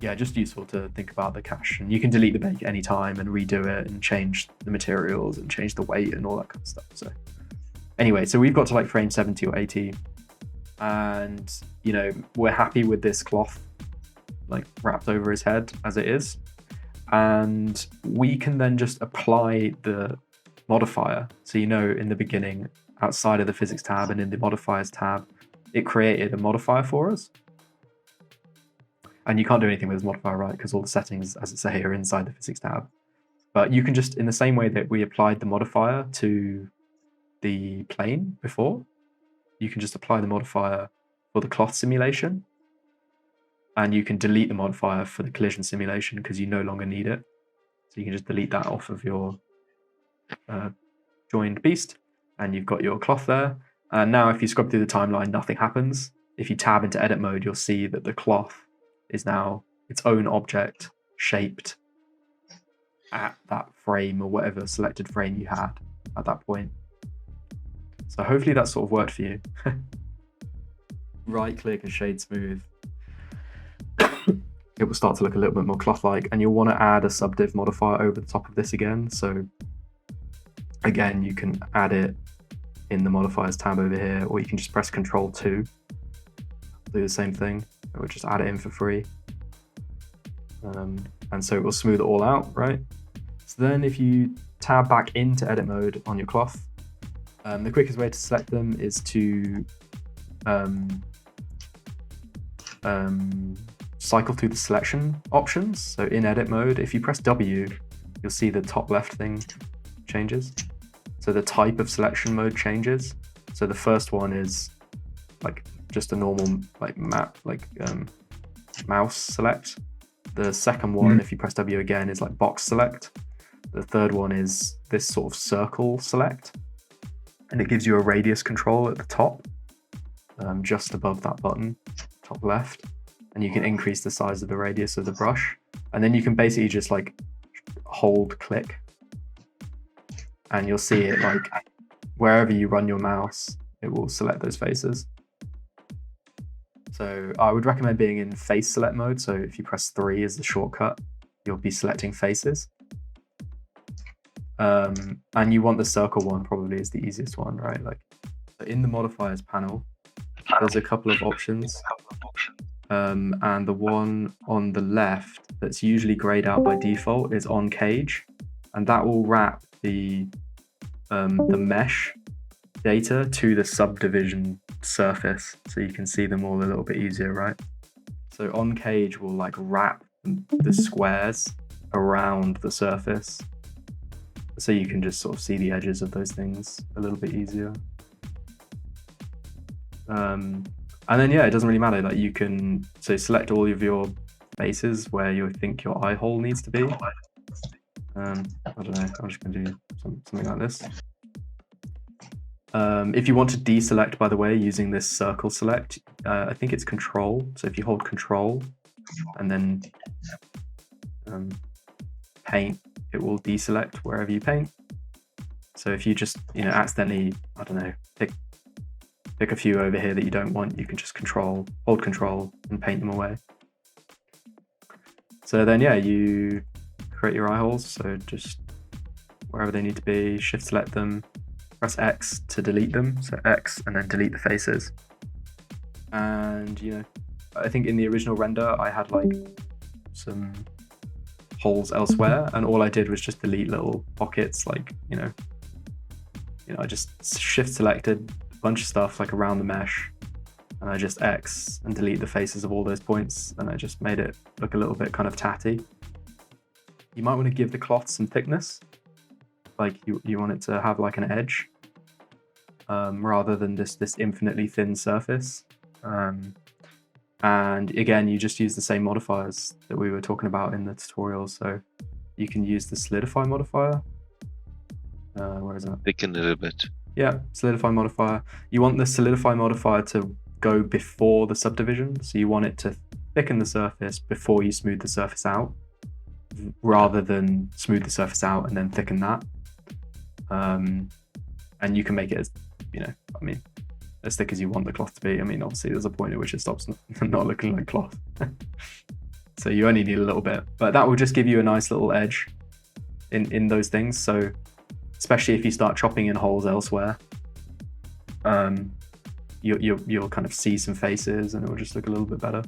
Yeah, just useful to think about the cache. And you can delete the bake anytime and redo it and change the materials and change the weight and all that kind of stuff. So anyway, so we've got to like frame 70 or 80. And, you know, we're happy with this cloth like wrapped over his head as it is. And we can then just apply the modifier. So, you know, in the beginning, outside of the physics tab and in the modifiers tab, it created a modifier for us. And you can't do anything with this modifier, right? Because all the settings, as it say, are inside the physics tab. But you can just, in the same way that we applied the modifier to the plane before, you can just apply the modifier for the cloth simulation. And you can delete the modifier for the collision simulation because you no longer need it. So you can just delete that off of your joined beast. And you've got your cloth there. And now if you scrub through the timeline, nothing happens. If you tab into edit mode, you'll see that the cloth is now its own object shaped at that frame or whatever selected frame you had at that point. So hopefully that sort of worked for you. Right click and shade smooth. It will start to look a little bit more cloth-like, and you'll want to add a subdiv modifier over the top of this again. So again, you can add it in the modifiers tab over here, or you can just press Ctrl 2, do the same thing. We'll just add it in for free. And so it will smooth it all out, right? So then if you tab back into edit mode on your cloth, the quickest way to select them is to cycle through the selection options. So in edit mode, if you press W, you'll see the top left thing changes. So the type of selection mode changes. So the first one is like just a normal like mouse select. The second one, if you press W again, is like box select. The third one is this sort of circle select, and it gives you a radius control at the top, just above that button, top left, and you can increase the size of the radius of the brush, and then you can basically just like hold click, and you'll see it like wherever you run your mouse, it will select those faces. So I would recommend being in face select mode. So if you press 3 as the shortcut, you'll be selecting faces. And you want the circle one, probably is the easiest one, right? Like in the modifiers panel, there's a couple of options. And the one on the left that's usually grayed out by default is on cage. And that will wrap the mesh data to the subdivision surface, so you can see them all a little bit easier, right? So on cage will like wrap the squares around the surface, so you can just sort of see the edges of those things a little bit easier. And then yeah, it doesn't really matter, like you can select all of your bases where you think your eye hole needs to be. I don't know, I'm just gonna do something like this. If you want to deselect, by the way, using this circle select, I think it's Control. So if you hold Control and then paint, it will deselect wherever you paint. So if you just, accidentally, I don't know, pick a few over here that you don't want, you can just hold Control and paint them away. So then, yeah, you create your eye holes. So just wherever they need to be, shift select them, press X to delete them. So X and then delete the faces. And you know, I think in the original render I had like some holes elsewhere, and all I did was just delete little pockets, like you know, I just shift selected a bunch of stuff like around the mesh, and I just X and delete the faces of all those points, and I just made it look a little bit kind of tatty. You might want to give the cloth some thickness, like you want it to have like an edge, rather than this infinitely thin surface. And again, you just use the same modifiers that we were talking about in the tutorial. So you can use the solidify modifier. Where is that? Thicken a little bit. Yeah, solidify modifier. You want the solidify modifier to go before the subdivision. So you want it to thicken the surface before you smooth the surface out, rather than smooth the surface out and then thicken that. And you can make it as, you know, I mean, as thick as you want the cloth to be. I mean, obviously there's a point at which it stops not looking like cloth. So you only need a little bit, but that will just give you a nice little edge in those things. So especially if you start chopping in holes elsewhere, you'll kind of see some faces and it will just look a little bit better.